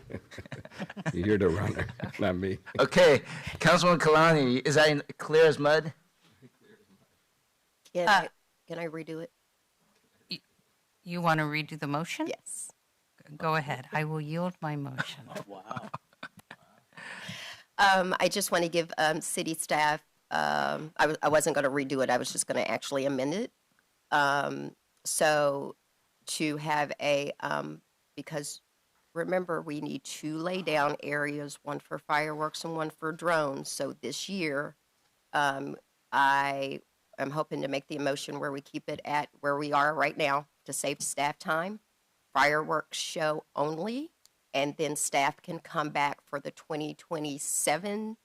You're the runner, not me. Okay, Councilman Kalani, is that clear as mud? Can I redo it? You want to redo the motion? Yes. Go ahead. I will yield my motion. Wow. I just want to give city staff, I wasn't going to redo it, I was just going to actually amend it. So to have because remember, we need 2 lay down areas, one for fireworks and one for drones. So this year, I am hoping to make the motion where we keep it at where we are right now to save staff time, fireworks show only, and then staff can come back for the 2027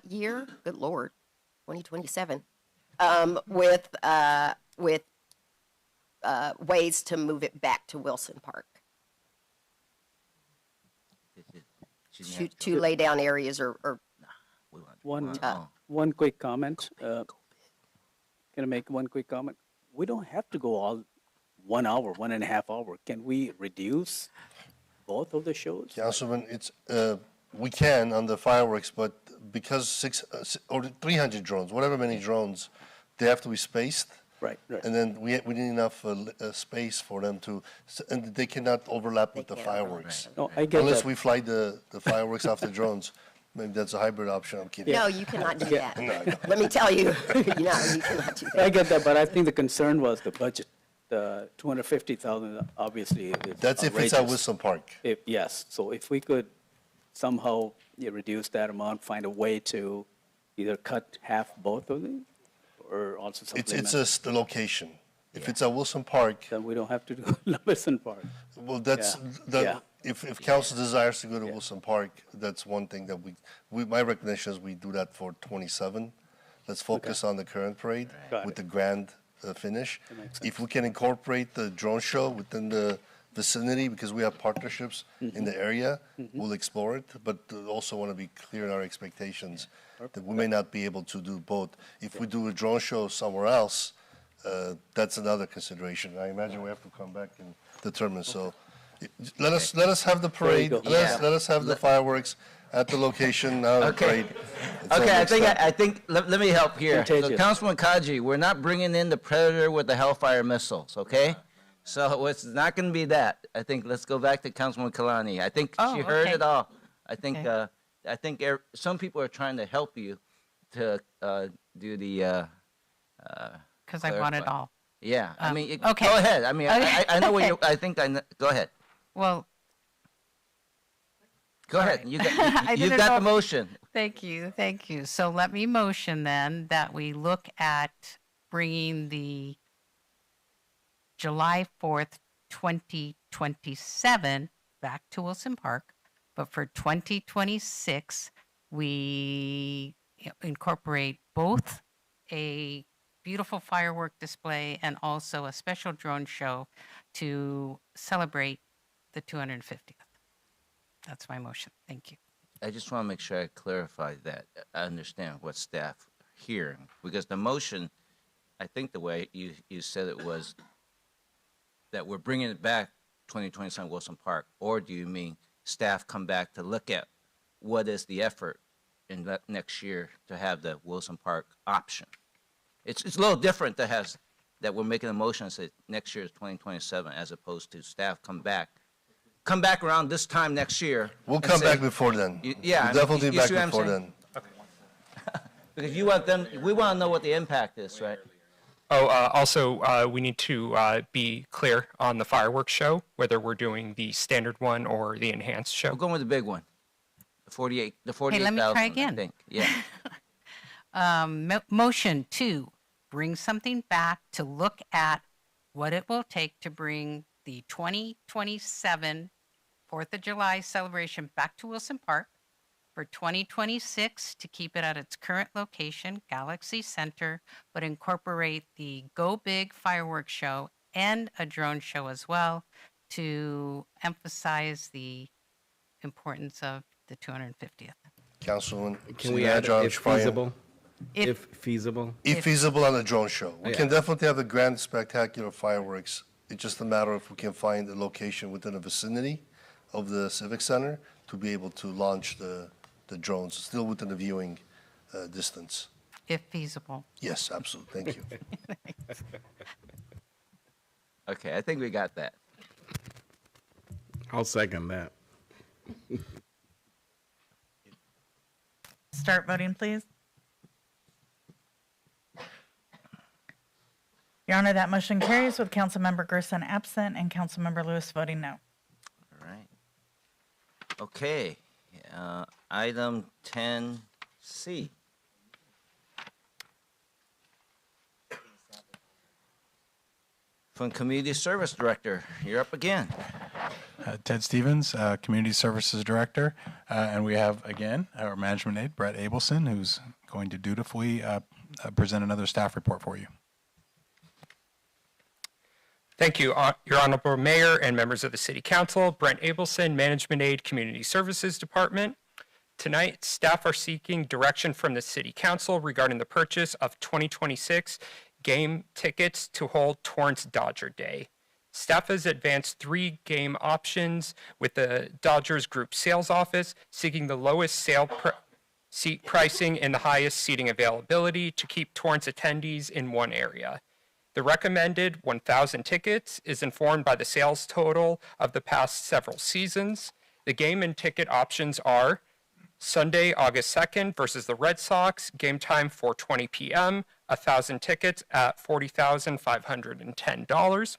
year. Good Lord, 2027, with ways to move it back to Wilson Park. Two lay down areas or One quick comment. Can I make one quick comment? We don't have to go all 1 hour, 1.5 hour. Can we reduce both of the shows? Councilman, we can on the fireworks, but because 300 drones, whatever many drones, they have to be spaced. Right. And then we need enough space for them and they cannot overlap with the fireworks. No, I get Unless that. we fly the fireworks off the drones. Maybe that's a hybrid option, I'm kidding. No, you cannot do Yeah. that. Let me tell you, no, you cannot do that. I get that, but I think the concern was the budget. The 250,000 obviously is That's if it's at outrageous. Wilson Park. Yes, so if we could somehow reduce that amount, find a way to either cut half both of them, or also supplement. It's just the location. If it's at Wilson Park, then we don't have to do Wilson Park. well, that's, Yeah. if council desires to go to Wilson Park, that's one thing that my recommendation is we do that for 27. Let's focus on the current parade Got with it. the grand finish. That makes If we can incorporate the drone show within the vicinity, because we have partnerships in the area, we'll explore it, but also want to be clear in our expectations that we may not be able to do both. If we do a drone show somewhere else, that's another consideration. I imagine we have to come back and determine. So let us have the parade. There you go. Let us have the fireworks at the location, now the parade. It's all Okay, mixed up. I think let me help here. So Contagious. Councilman Kaji, we're not bringing in the Predator with the Hellfire missiles, okay? So it's not going to be that. I think let's go back to Councilman Kalani. I think she heard okay. it all. I think Okay. some people are trying to help you to do the. Because I want it clarify. all. Yeah, I mean, okay. go ahead. I mean, I know what Okay. you. I think I know. Go ahead. Well, Go ahead. You I got, you didn't got know the if- motion. Thank you, thank you. So let me motion then that we look at bringing the July 4th, 2027 back to Wilson Park, but for 2026, we incorporate both a beautiful firework display and also a special drone show to celebrate the 250th. That's my motion. Thank you. I just want to make sure I clarify that. I understand what staff hearing, because the motion, I think the way you said it was that we're bringing it back 2027 Wilson Park, or do you mean staff come back to look at what is the effort in that next year to have the Wilson Park option? It's a little different that we're making a motion and say next year is 2027 as opposed to staff come back around this time next year. We'll come back before then. Yeah. We'll definitely you back see what I'm before saying? then. Because we want to know what the impact is, right? Oh, also, we need to be clear on the fireworks show, whether we're doing the standard one or the enhanced show. We're going with the big one, the 48,000. Hey, let me try I again. think. Yeah. Motion to bring something back to look at what it will take to bring the 2027 4th of July celebration back to Wilson Park, for 2026 to keep it at its current location, Galaxy Center, but incorporate the Go Big fireworks show and a drone show as well to emphasize the importance of the 250th. Councilwoman, Can we add if feasible? If feasible? If feasible on a drone show. We Yeah. can definitely have the grand spectacular fireworks. It's just a matter of if we can find a location within the vicinity of the Civic Center to be able to launch the drones, still within the viewing distance. If feasible. Yes, absolutely. Thank you. Okay, I think we got that. I'll second that. Start voting, please. Your Honor, that motion carries with Councilmember Gerson absent and Councilmember Lewis voting no. All right. Okay, item 10C. From Community Service Director, you're up again. Ted Stevens, Community Services Director, and we have, again, our management aide, Brett Abelson, who's going to dutifully present another staff report for you. Thank you, Your Honorable Mayor and members of the City Council. Brent Abelson, Management Aide, Community Services Department. Tonight, staff are seeking direction from the City Council regarding the purchase of 2026 game tickets to hold Torrance Dodger Day. Staff has advanced 3 game options with the Dodgers Group Sales Office, seeking the lowest seat pricing and the highest seating availability to keep Torrance attendees in one area. The recommended 1,000 tickets is informed by the sales total of the past several seasons. The game and ticket options are Sunday, August 2nd versus the Red Sox, game time 4:20 p.m., 1,000 tickets at $40,510.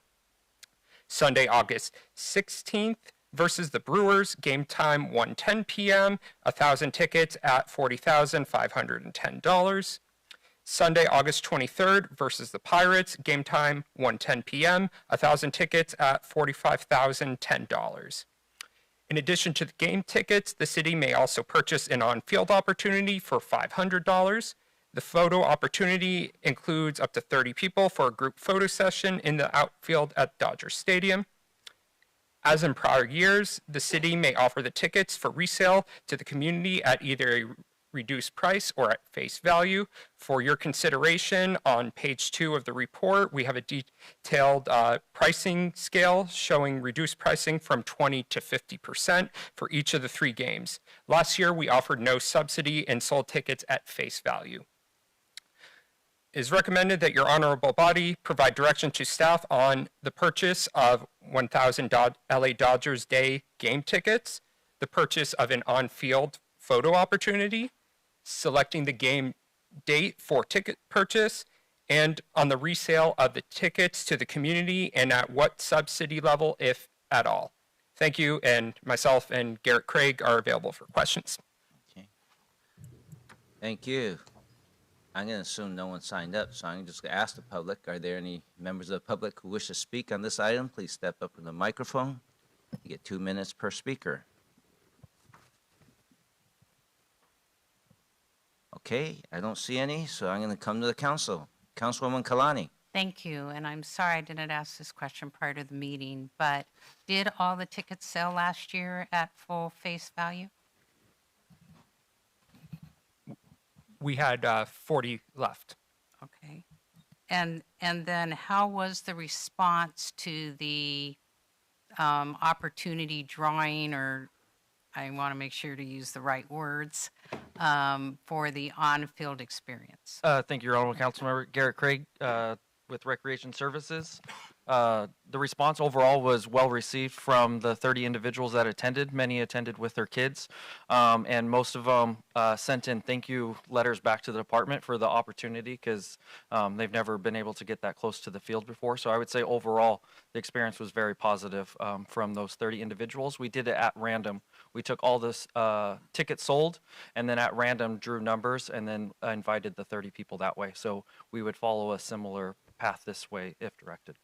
Sunday, August 16th versus the Brewers, game time 1:10 p.m., 1,000 tickets at $40,510. Sunday, August 23rd versus the Pirates, game time 1:10 p.m., 1,000 tickets at $45,010. In addition to the game tickets, the city may also purchase an on-field opportunity for $500. The photo opportunity includes up to 30 people for a group photo session in the outfield at Dodger Stadium. As in prior years, the city may offer the tickets for resale to the community at either a reduced price or at face value. For your consideration, on page 2 of the report, we have a detailed pricing scale showing reduced pricing from 20 to 50% for each of the 3 games. Last year, we offered no subsidy and sold tickets at face value. It is recommended that your honorable body provide direction to staff on the purchase of 1,000 LA Dodgers Day game tickets, the purchase of an on-field photo opportunity, selecting the game date for ticket purchase, and on the resale of the tickets to the community and at what subsidy level, if at all. Thank you, and myself and Garrett Craig are available for questions. Okay. Thank you. I'm going to assume no one signed up, so I'm just going to ask the public, are there any members of the public who wish to speak on this item? Please step up to the microphone. You get 2 minutes per speaker. Okay, I don't see any, so I'm going to come to the council. Councilwoman Kalani. Thank you, and I'm sorry I didn't ask this question prior to the meeting, but did all the tickets sell last year at full face value? We had 40 left. Okay. And then how was the response to the opportunity drawing, or I want to make sure to use the right words, for the on-field experience? Thank you, Your Honorable Councilmember Garrett Craig with Recreation Services. The response overall was well received from the 30 individuals that attended. Many attended with their kids, and most of them sent in thank you letters back to the department for the opportunity because they've never been able to get that close to the field before. So I would say overall the experience was very positive from those 30 individuals. We did it at random. We took all this tickets sold and then at random drew numbers and then invited the 30 people that way. So we would follow a similar path this way if directed.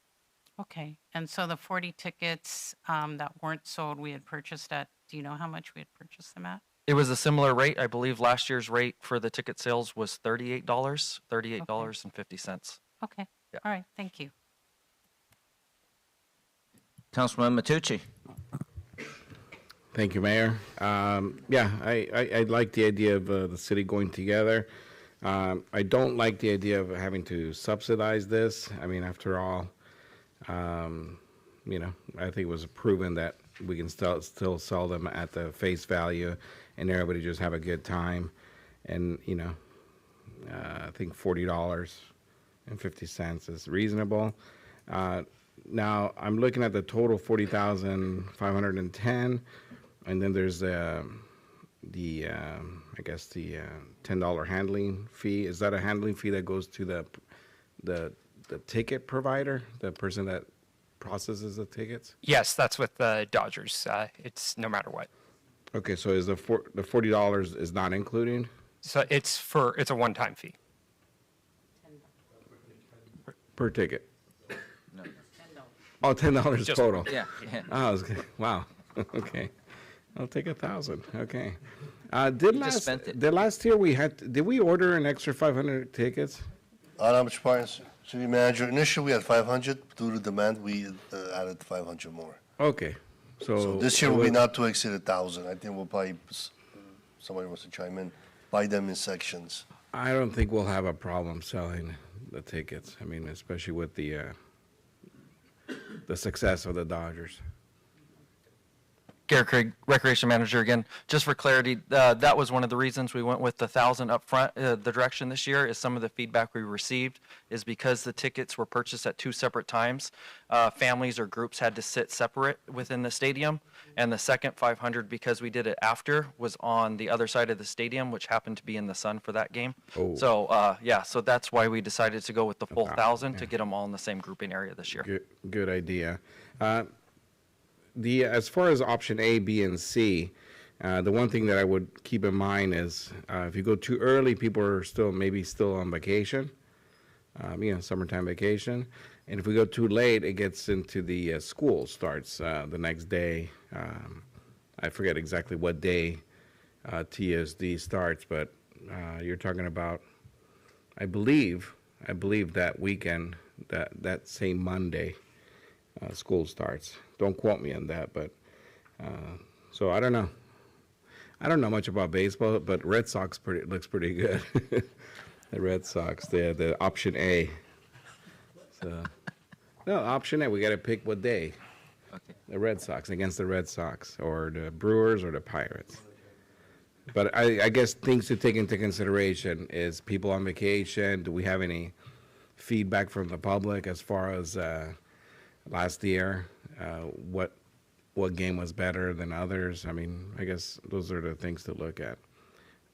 Okay, and so the 40 tickets that weren't sold, we had purchased at, do you know how much we had purchased them at? It was a similar rate. I believe last year's rate for the ticket sales was $38.50. Okay, Yeah. all right, thank you. Councilman Matucci. Thank you, Mayor. Yeah, I like the idea of the city going together. I don't like the idea of having to subsidize this. I mean, after all, you know, I think it was proven that we can still sell them at the face value and everybody just have a good time. And, you know, I think $40.50 is reasonable. Now, I'm looking at the total 40,510, and then there's I guess the $10 handling fee. Is that a handling fee that goes to the ticket provider, the person that processes the tickets? Yes, that's with the Dodgers. It's no matter what. Okay, so is the $40 is not including? So it's a one-time fee. Per ticket? No. Oh, $10 Just- total? Yeah. Oh, wow. Okay. I'll take 1,000. Okay. Did last year did we order an extra 500 tickets? Mr. Parnes, City Manager, initially we had 500. Due to demand, we added 500 more. Okay. So this year will be not to exceed 1,000. I think we'll probably, somebody wants to chime in, buy them in sections. I don't think we'll have a problem selling the tickets. I mean, especially with the success of the Dodgers. Garrett Craig, Recreation Manager again. Just for clarity, that was one of the reasons we went with the 1,000 up front. The direction this year is some of the feedback we received is because the tickets were purchased at 2 separate times. Families or groups had to sit separate within the stadium. And the second 500, because we did it after, was on the other side of the stadium, which happened to be in the sun for that game. Oh. So, yeah, so that's why we decided to go with the full 1,000 to get them all in the same grouping area this year. Good idea. As far as option A, B, and C, the one thing that I would keep in mind is if you go too early, people are maybe still on vacation, summertime vacation. And if we go too late, it gets into the school starts the next day. I forget exactly what day TSD starts, but you're talking about, I believe that weekend, that same Monday, school starts. Don't quote me on that, but so I don't know. I don't know much about baseball, but Red Sox looks pretty good. The Red Sox, the option A. So no, option A. We got to pick what day. Okay. The Red Sox against the Red Sox, or the Brewers, or the Pirates. But I guess things to take into consideration is people on vacation. Do we have any feedback from the public as far as last year? What game was better than others? I mean, I guess those are the things to look at.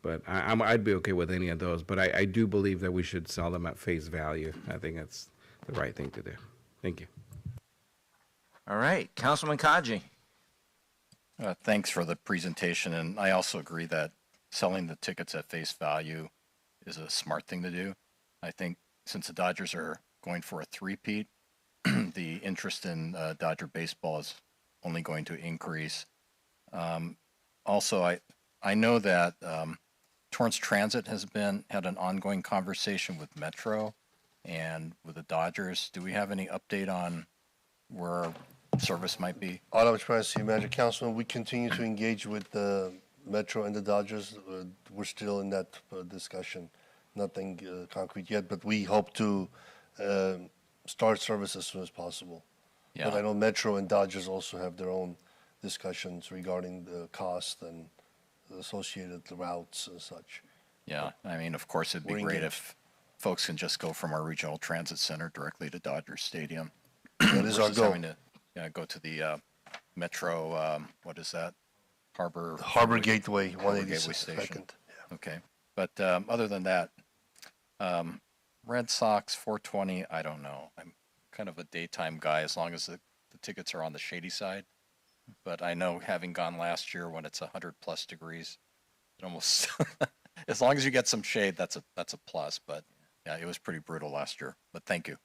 But I'd be okay with any of those. But I do believe that we should sell them at face value. I think that's the right thing to do. Thank you. All right, Councilman Kaji. Thanks for the presentation, and I also agree that selling the tickets at face value is a smart thing to do. I think since the Dodgers are going for a three-peat, the interest in Dodger baseball is only going to increase. Also, I know that Torrance Transit has had an ongoing conversation with Metro and with the Dodgers. Do we have any update on where service might be? Autumn Trans City Manager, Councilman, we continue to engage with the Metro and the Dodgers. We're still in that discussion. Nothing concrete yet, but we hope to start service as soon as possible. Yeah. But I know Metro and Dodgers also have their own discussions regarding the cost and the associated routes and such. Yeah, I mean, of course, it'd be We're great engaged. if folks can just go from our regional transit center directly to Dodger Stadium. That is our versus goal. having to go to the Metro, what is that? Harbor Gateway, Harbor Gateway 182nd. Station. Okay, but other than that, Red Sox 420, I don't know. I'm kind of a daytime guy as long as the tickets are on the shady side. But I know having gone last year when it's 100+ degrees, it almost as long as you get some shade, that's a plus. But yeah, it was pretty brutal last year. But thank you.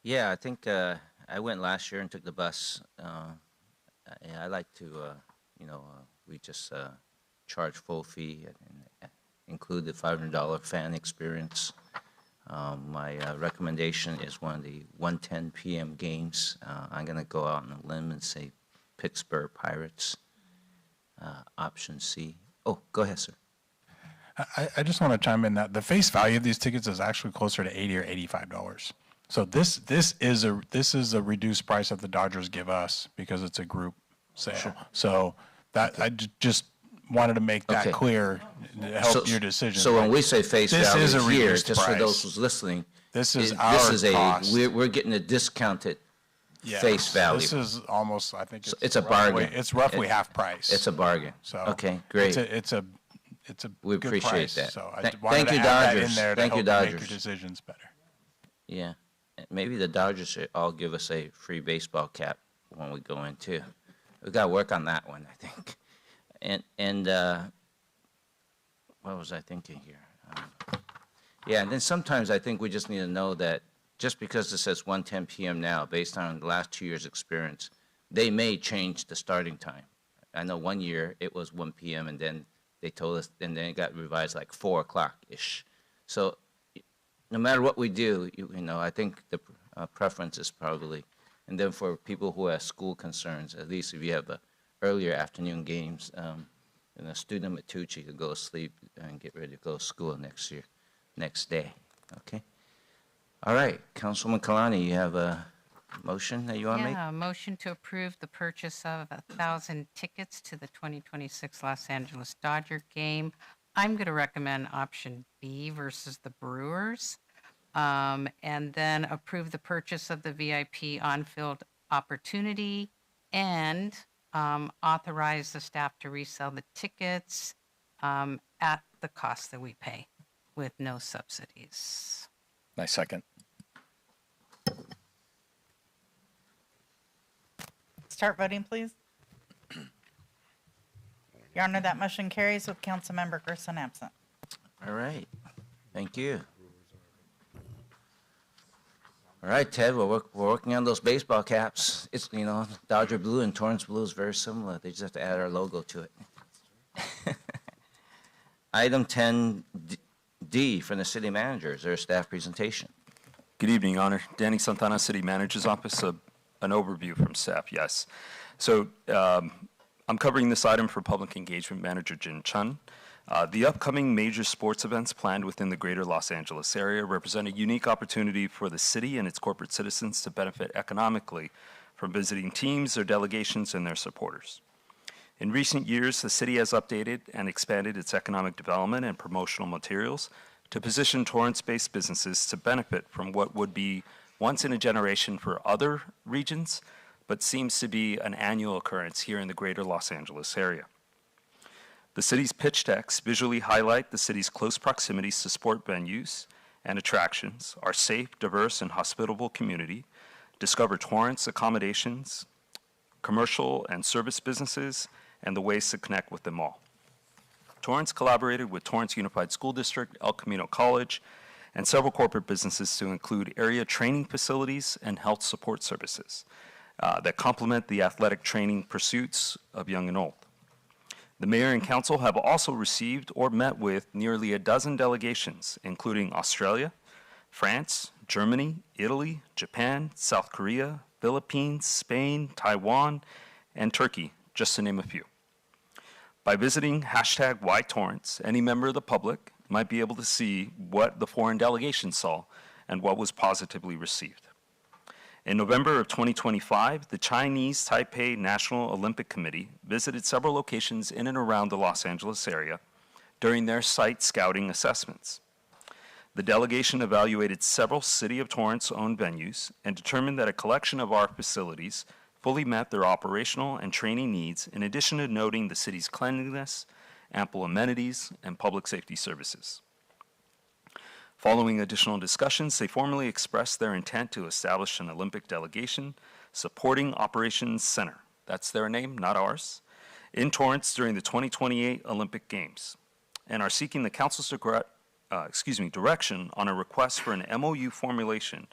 Yeah, I think I went last year and took the bus. I like to, we just charge full fee and include the $500 fan experience. My recommendation is one of the 1:10 p.m. games. I'm going to go out on a limb and say Pittsburgh Pirates, option C. Oh, go ahead, sir. I just want to chime in that the face value of these tickets is actually closer to $80 or $85. So this is a reduced price that the Dodgers give us because it's a group sale. Sure. So that I just wanted to make that Okay. clear to help your decision. So when we say face This value is a here, reduced just for price. those who's listening, This is cost. cost. We're getting a discounted Yes, face value. This is almost, I think It's a roughly- bargain. It's roughly half price. It's a bargain. So Okay, great. It's a We good appreciate price. that. So I Thank wanted you, to add that Dodgers. in there to Thank you, help make your Dodgers. decisions better. Yeah. Maybe the Dodgers should all give us a free baseball cap when we go in too. We got to work on that one, I think. And what was I thinking here? Yeah, and then sometimes I think we just need to know that just because it says 1:10 p.m. now, based on the last 2 years' experience, they may change the starting time. I know one year it was 1 p.m. and then they told us, and then it got revised like 4 o'clock-ish. So no matter what we do, I think the preference is probably, and then for people who have school concerns, at least if you have earlier afternoon games, and a student Matucci could go to sleep and get ready to go to school next day. Okay? All right, Councilwoman Kalani, you have a motion that you want to make? Yeah, a motion to approve the purchase of 1,000 tickets to the 2026 Los Angeles Dodger game. I'm going to recommend option B versus the Brewers. And then approve the purchase of the VIP on-field opportunity and authorize the staff to resell the tickets at the cost that we pay with no subsidies. My second. Start voting, please. Your Honor, that motion carries with Councilmember Gerson absent. All right, thank you. All right, Ted, we're working on those baseball caps. It's, Dodger blue and Torrance blue is very similar. They just have to add our logo to it. Item 10D from the city manager. Is there a staff presentation? Good evening, Your Honor. Danny Santana, City Manager's Office. An overview from staff, yes. So I'm covering this item for Public Engagement Manager Jin Chun. The upcoming major sports events planned within the greater Los Angeles area represent a unique opportunity for the city and its corporate citizens to benefit economically from visiting teams, their delegations, and their supporters. In recent years, the city has updated and expanded its economic development and promotional materials to position Torrance-based businesses to benefit from what would be once in a generation for other regions, but seems to be an annual occurrence here in the greater Los Angeles area. The city's pitch decks visually highlight the city's close proximities to sport venues and attractions, our safe, diverse, and hospitable community, discover Torrance accommodations, commercial and service businesses, and the ways to connect with them all. Torrance collaborated with Torrance Unified School District, El Camino College, and several corporate businesses to include area training facilities and health support services that complement the athletic training pursuits of young and old. The mayor and council have also received or met with nearly a dozen delegations, including Australia, France, Germany, Italy, Japan, South Korea, Philippines, Spain, Taiwan, and Turkey, just to name a few. By visiting #WhyTorrance, any member of the public might be able to see what the foreign delegation saw and what was positively received. In November of 2025, the Chinese Taipei National Olympic Committee visited several locations in and around the Los Angeles area during their site scouting assessments. The delegation evaluated several City of Torrance-owned venues and determined that a collection of our facilities fully met their operational and training needs, in addition to noting the city's cleanliness, ample amenities, and public safety services. Following additional discussions, they formally expressed their intent to establish an Olympic delegation supporting Operations Center, that's their name, not ours, in Torrance during the 2028 Olympic Games, and are seeking the council's direction on a request for an MOU formulation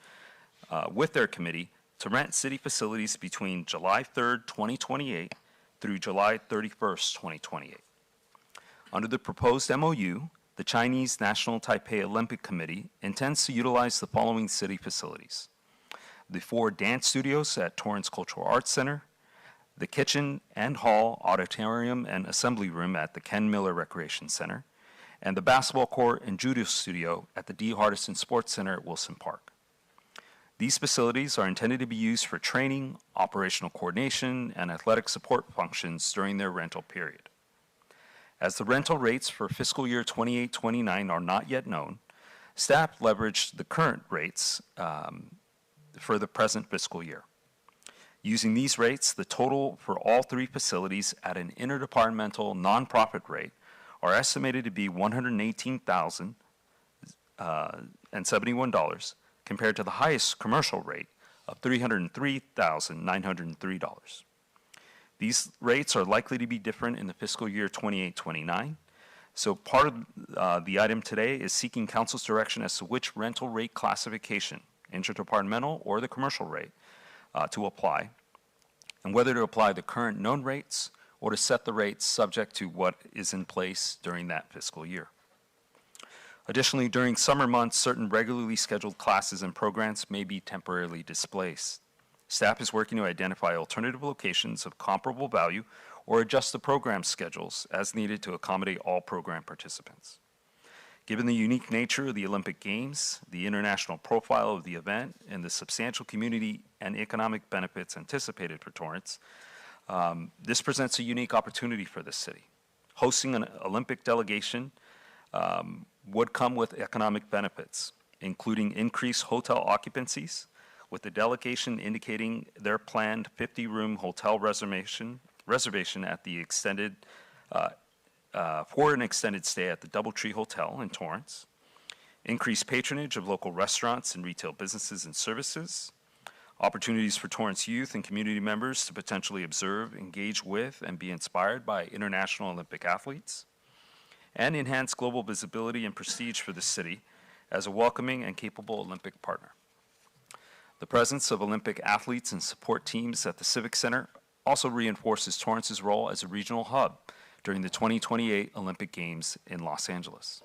with their committee to rent city facilities between July 3rd, 2028 through July 31st, 2028. Under the proposed MOU, the Chinese National Taipei Olympic Committee intends to utilize the following city facilities: the 4 dance studios at Torrance Cultural Arts Center, the kitchen and hall, auditorium, and assembly room at the Ken Miller Recreation Center, and the basketball court and judo studio at the D. Hardison Sports Center at Wilson Park. These facilities are intended to be used for training, operational coordination, and athletic support functions during their rental period. As the rental rates for fiscal year 28-29 are not yet known, staff leveraged the current rates for the present fiscal year. Using these rates, the total for all 3 facilities at an interdepartmental nonprofit rate are estimated to be $118,071 compared to the highest commercial rate of $303,903. These rates are likely to be different in the fiscal year 28-29. So part of the item today is seeking council's direction as to which rental rate classification, interdepartmental or the commercial rate, to apply, and whether to apply the current known rates or to set the rates subject to what is in place during that fiscal year. Additionally, during summer months, certain regularly scheduled classes and programs may be temporarily displaced. Staff is working to identify alternative locations of comparable value or adjust the program schedules as needed to accommodate all program participants. Given the unique nature of the Olympic Games, the international profile of the event, and the substantial community and economic benefits anticipated for Torrance, this presents a unique opportunity for the city. Hosting an Olympic delegation would come with economic benefits, including increased hotel occupancies, with the delegation indicating their planned 50-room hotel reservation at the extended for an extended stay at the DoubleTree Hotel in Torrance, increased patronage of local restaurants and retail businesses and services, opportunities for Torrance youth and community members to potentially observe, engage with, and be inspired by international Olympic athletes, and enhance global visibility and prestige for the city as a welcoming and capable Olympic partner. The presence of Olympic athletes and support teams at the Civic Center also reinforces Torrance's role as a regional hub during the 2028 Olympic Games in Los Angeles.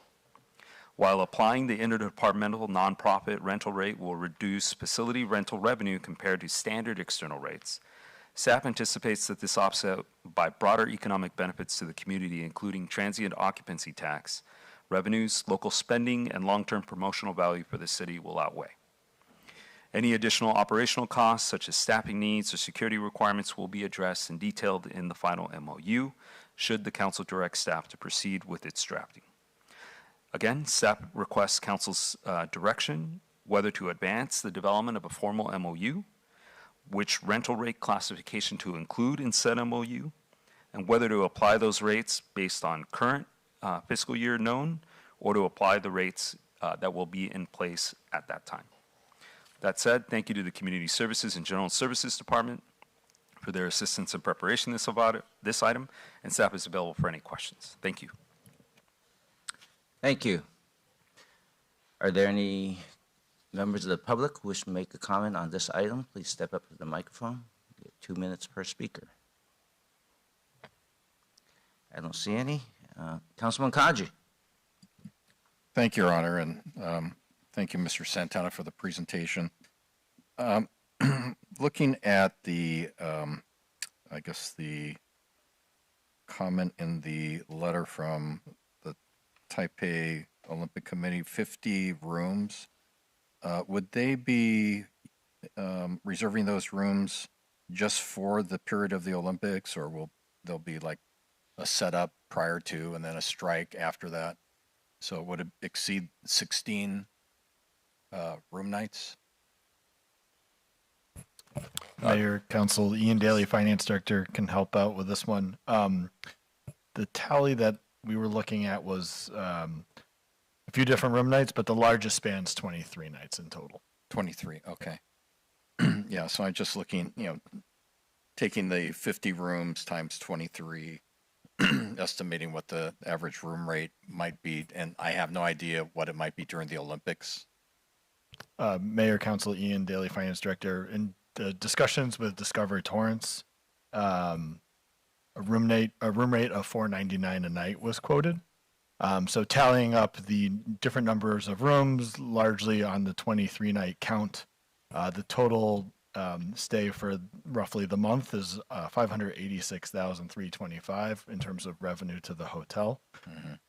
While applying the interdepartmental nonprofit rental rate will reduce facility rental revenue compared to standard external rates, staff anticipates that this offset by broader economic benefits to the community, including transient occupancy tax, revenues, local spending, and long-term promotional value for the city will outweigh. Any additional operational costs, such as staffing needs or security requirements, will be addressed and detailed in the final MOU, should the council direct staff to proceed with its drafting. Again, staff requests council's direction whether to advance the development of a formal MOU, which rental rate classification to include in said MOU, and whether to apply those rates based on current fiscal year known, or to apply the rates that will be in place at that time. That said, thank you to the Community Services and General Services Department for their assistance in preparation of this item, and staff is available for any questions. Thank you. Thank you. Are there any members of the public who wish to make a comment on this item? Please step up to the microphone. You get 2 minutes per speaker. I don't see any. Councilman Kaji. Thank you, Your Honor, and thank you, Mr. Santana, for the presentation. Looking at the, I guess the comment in the letter from the Taipei Olympic Committee, 50 rooms, would they be reserving those rooms just for the period of the Olympics, or will there be like a setup prior to and then a strike after that? So would it exceed 16 room nights? Mayor, Council, Ian Daly, Finance Director, can help out with this one. The tally that we were looking at was a few different room nights, but the largest spans 23 nights in total. 23, okay. Yeah, so I'm just looking, taking the 50 rooms times 23, estimating what the average room rate might be, and I have no idea what it might be during the Olympics. Mayor, Council, Ian Daly, Finance Director, in the discussions with Discover Torrance, a room rate of $4.99 a night was quoted. So tallying up the different numbers of rooms, largely on the 23-night count, the total stay for roughly the month is $586,325 in terms of revenue to the hotel.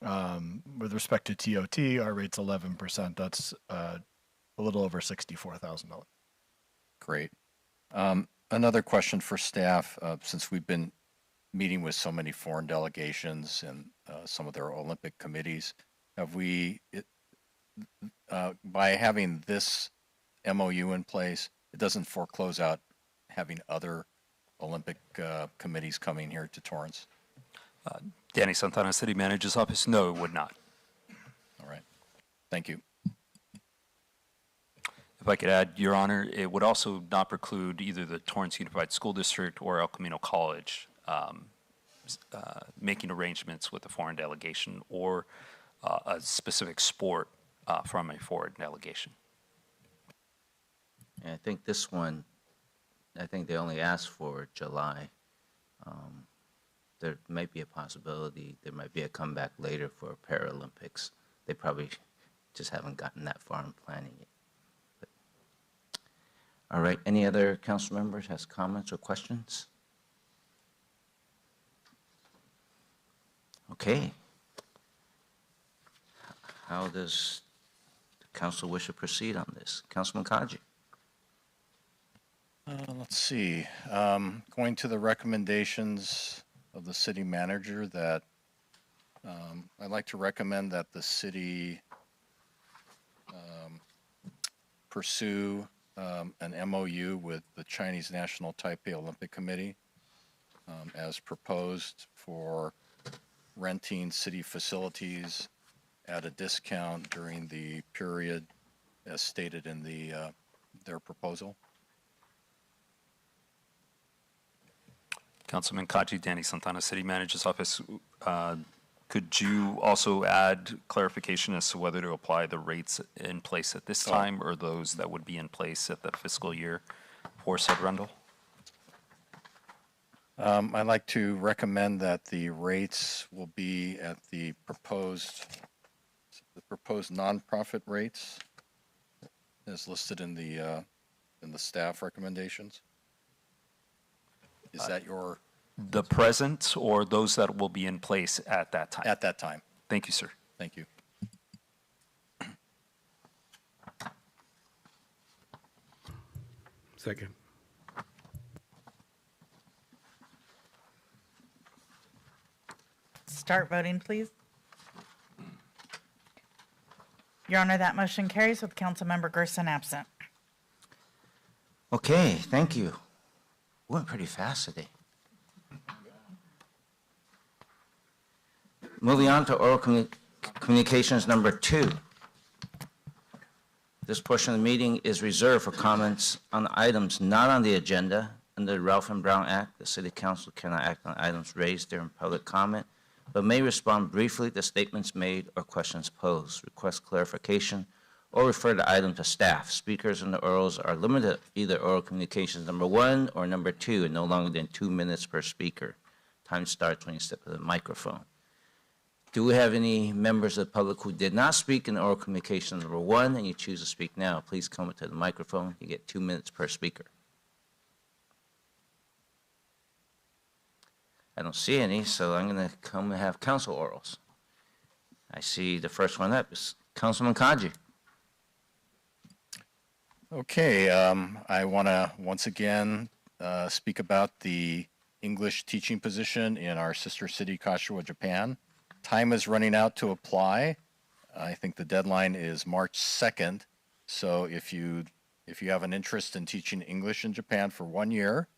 Mm-hmm. With respect to TOT, our rate's 11%. That's a little over $64,000. Great. Another question for staff, since we've been meeting with so many foreign delegations and some of their Olympic committees, have we, by having this MOU in place, it doesn't foreclose out having other Olympic committees coming here to Torrance? Danny Santana, City Manager's Office. No, it would not. All right. Thank you. If I could add, Your Honor, it would also not preclude either the Torrance Unified School District or El Camino College making arrangements with a foreign delegation or a specific sport from a foreign delegation. And I think this one, I think they only asked for July. There might be a possibility, there might be a comeback later for Paralympics. They probably just haven't gotten that far in planning it. But, all right, any other council members has comments or questions? Okay. How does the council wish to proceed on this? Councilman Kaji. Let's see. Going to the recommendations of the city manager, that I'd like to recommend that the city pursue an MOU with the Chinese National Taipei Olympic Committee as proposed for renting city facilities at a discount during the period as stated in their proposal. Councilman Kaji, Danny Santana, City Manager's Office. Could you also add clarification as to whether to apply the rates in place at this time or those that would be in place at the fiscal year for said rental? I'd like to recommend that the rates will be at the proposed nonprofit rates as listed in the staff recommendations. Is that your? The present or those that will be in place at that time? At that time. Thank you, sir. Thank you. Second. Start voting, please. Your Honor, that motion carries with Councilmember Gerson absent. Okay, thank you. We went pretty fast today. Moving on to oral communications number 2. This portion of the meeting is reserved for comments on items not on the agenda. Under the Ralph and Brown Act, the City Council cannot act on items raised during public comment but may respond briefly to statements made or questions posed, request clarification, or refer the item to staff. Speakers in the orals are limited to either oral communications number 1 or number 2, and no longer than 2 minutes per speaker. Time starts when you step to the microphone. Do we have any members of the public who did not speak in oral communication number 1 and you choose to speak now? Please come to the microphone. You get 2 minutes per speaker. I don't see any, so I'm going to come and have council orals. I see the first one up is Councilman Kaji. Okay, I want to once again speak about the English teaching position in our sister city, Kashiwa, Japan. Time is running out to apply. I think the deadline is March 2nd. So if you have an interest in teaching English in Japan for 1 year,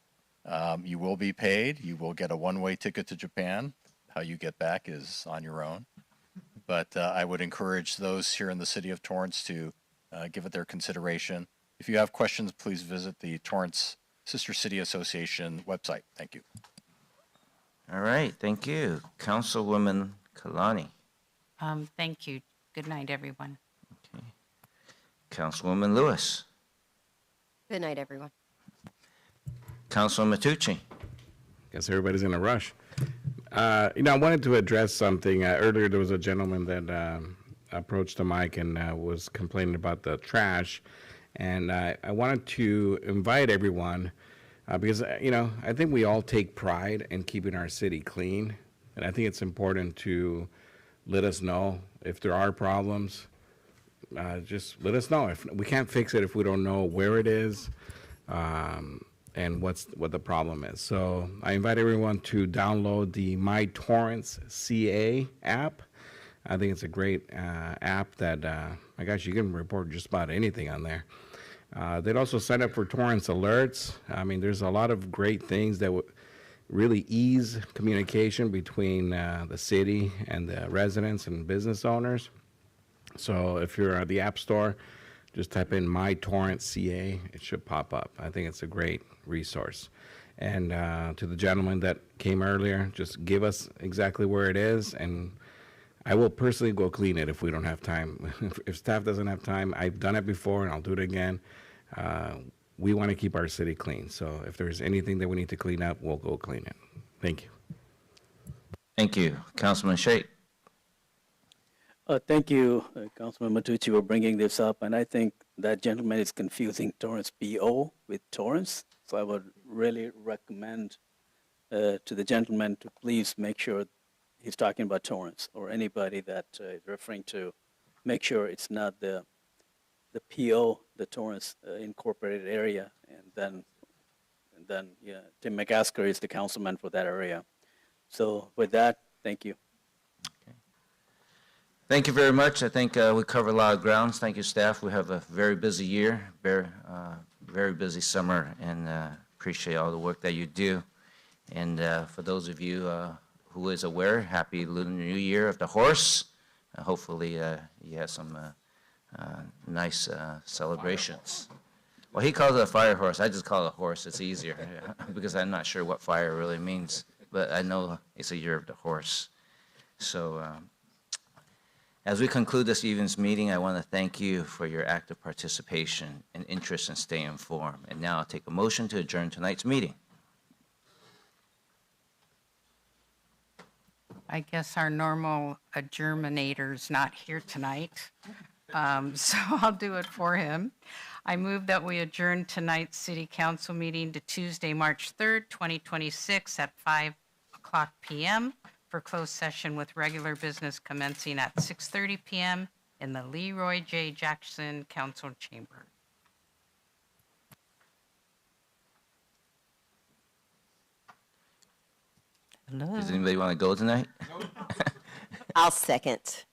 you will be paid. You will get a one-way ticket to Japan. How you get back is on your own. But I would encourage those here in the city of Torrance to give it their consideration. If you have questions, please visit the Torrance Sister City Association website. Thank you. All right, thank you. Councilwoman Kalani. Thank you. Good night, everyone. Okay. Councilwoman Lewis. Good night, everyone. Councilman Matucci. Guess everybody's in a rush. I wanted to address something. Earlier, there was a gentleman that approached the mic and was complaining about the trash. And I wanted to invite everyone because, I think we all take pride in keeping our city clean. And I think it's important to let us know if there are problems. Just let us know. If we can't fix it if we don't know where it is and what the problem is. So I invite everyone to download the My Torrance CA app. I think it's a great app that, my gosh, you can report just about anything on there. They'd also sign up for Torrance alerts. I mean, there's a lot of great things that would really ease communication between the city and the residents and business owners. So if you're at the App Store, just type in My Torrance CA. It should pop up. I think it's a great resource. And to the gentleman that came earlier, just give us exactly where it is, and I will personally go clean it if we don't have time. If staff doesn't have time, I've done it before, and I'll do it again. We want to keep our city clean. So if there's anything that we need to clean up, we'll go clean it. Thank you. Thank you. Councilman Sheikh. Thank you, Councilman Matucci, for bringing this up. And I think that gentleman is confusing Torrance BO with Torrance. So I would really recommend to the gentleman to please make sure he's talking about Torrance, or anybody that is referring to, make sure it's not the PO, the Torrance incorporated area, and then Tim McAsker is the councilman for that area. So with that, thank you. Thank you very much. I think we covered a lot of grounds. Thank you, staff. We have a very busy year, very busy summer, and appreciate all the work that you do. And for those of you who is aware, happy Lunar New Year of the horse. Hopefully you have some nice celebrations. Well, he calls it a fire horse. I just call it a horse. It's easier because I'm not sure what fire really means, but I know it's a year of the horse. So as we conclude this evening's meeting, I want to thank you for your active participation and interest in staying informed. And now I'll take a motion to adjourn tonight's meeting. I guess our normal adjournator's not here tonight, so I'll do it for him. I move that we adjourn tonight's City Council meeting to Tuesday, March 3rd, 2026 at 5:00 p.m. for closed session with regular business commencing at 6:30 p.m. in the Leroy J. Jackson Council Chamber. Hello. Does anybody want to go tonight? I'll second.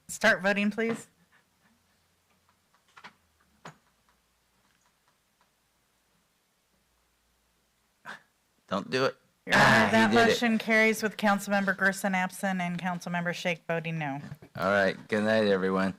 Start voting, please. Don't do it. Your Honor, that he did it. motion carries with Councilmember Gerson absent and Councilmember Sheikh voting no. All right. Good night, everyone.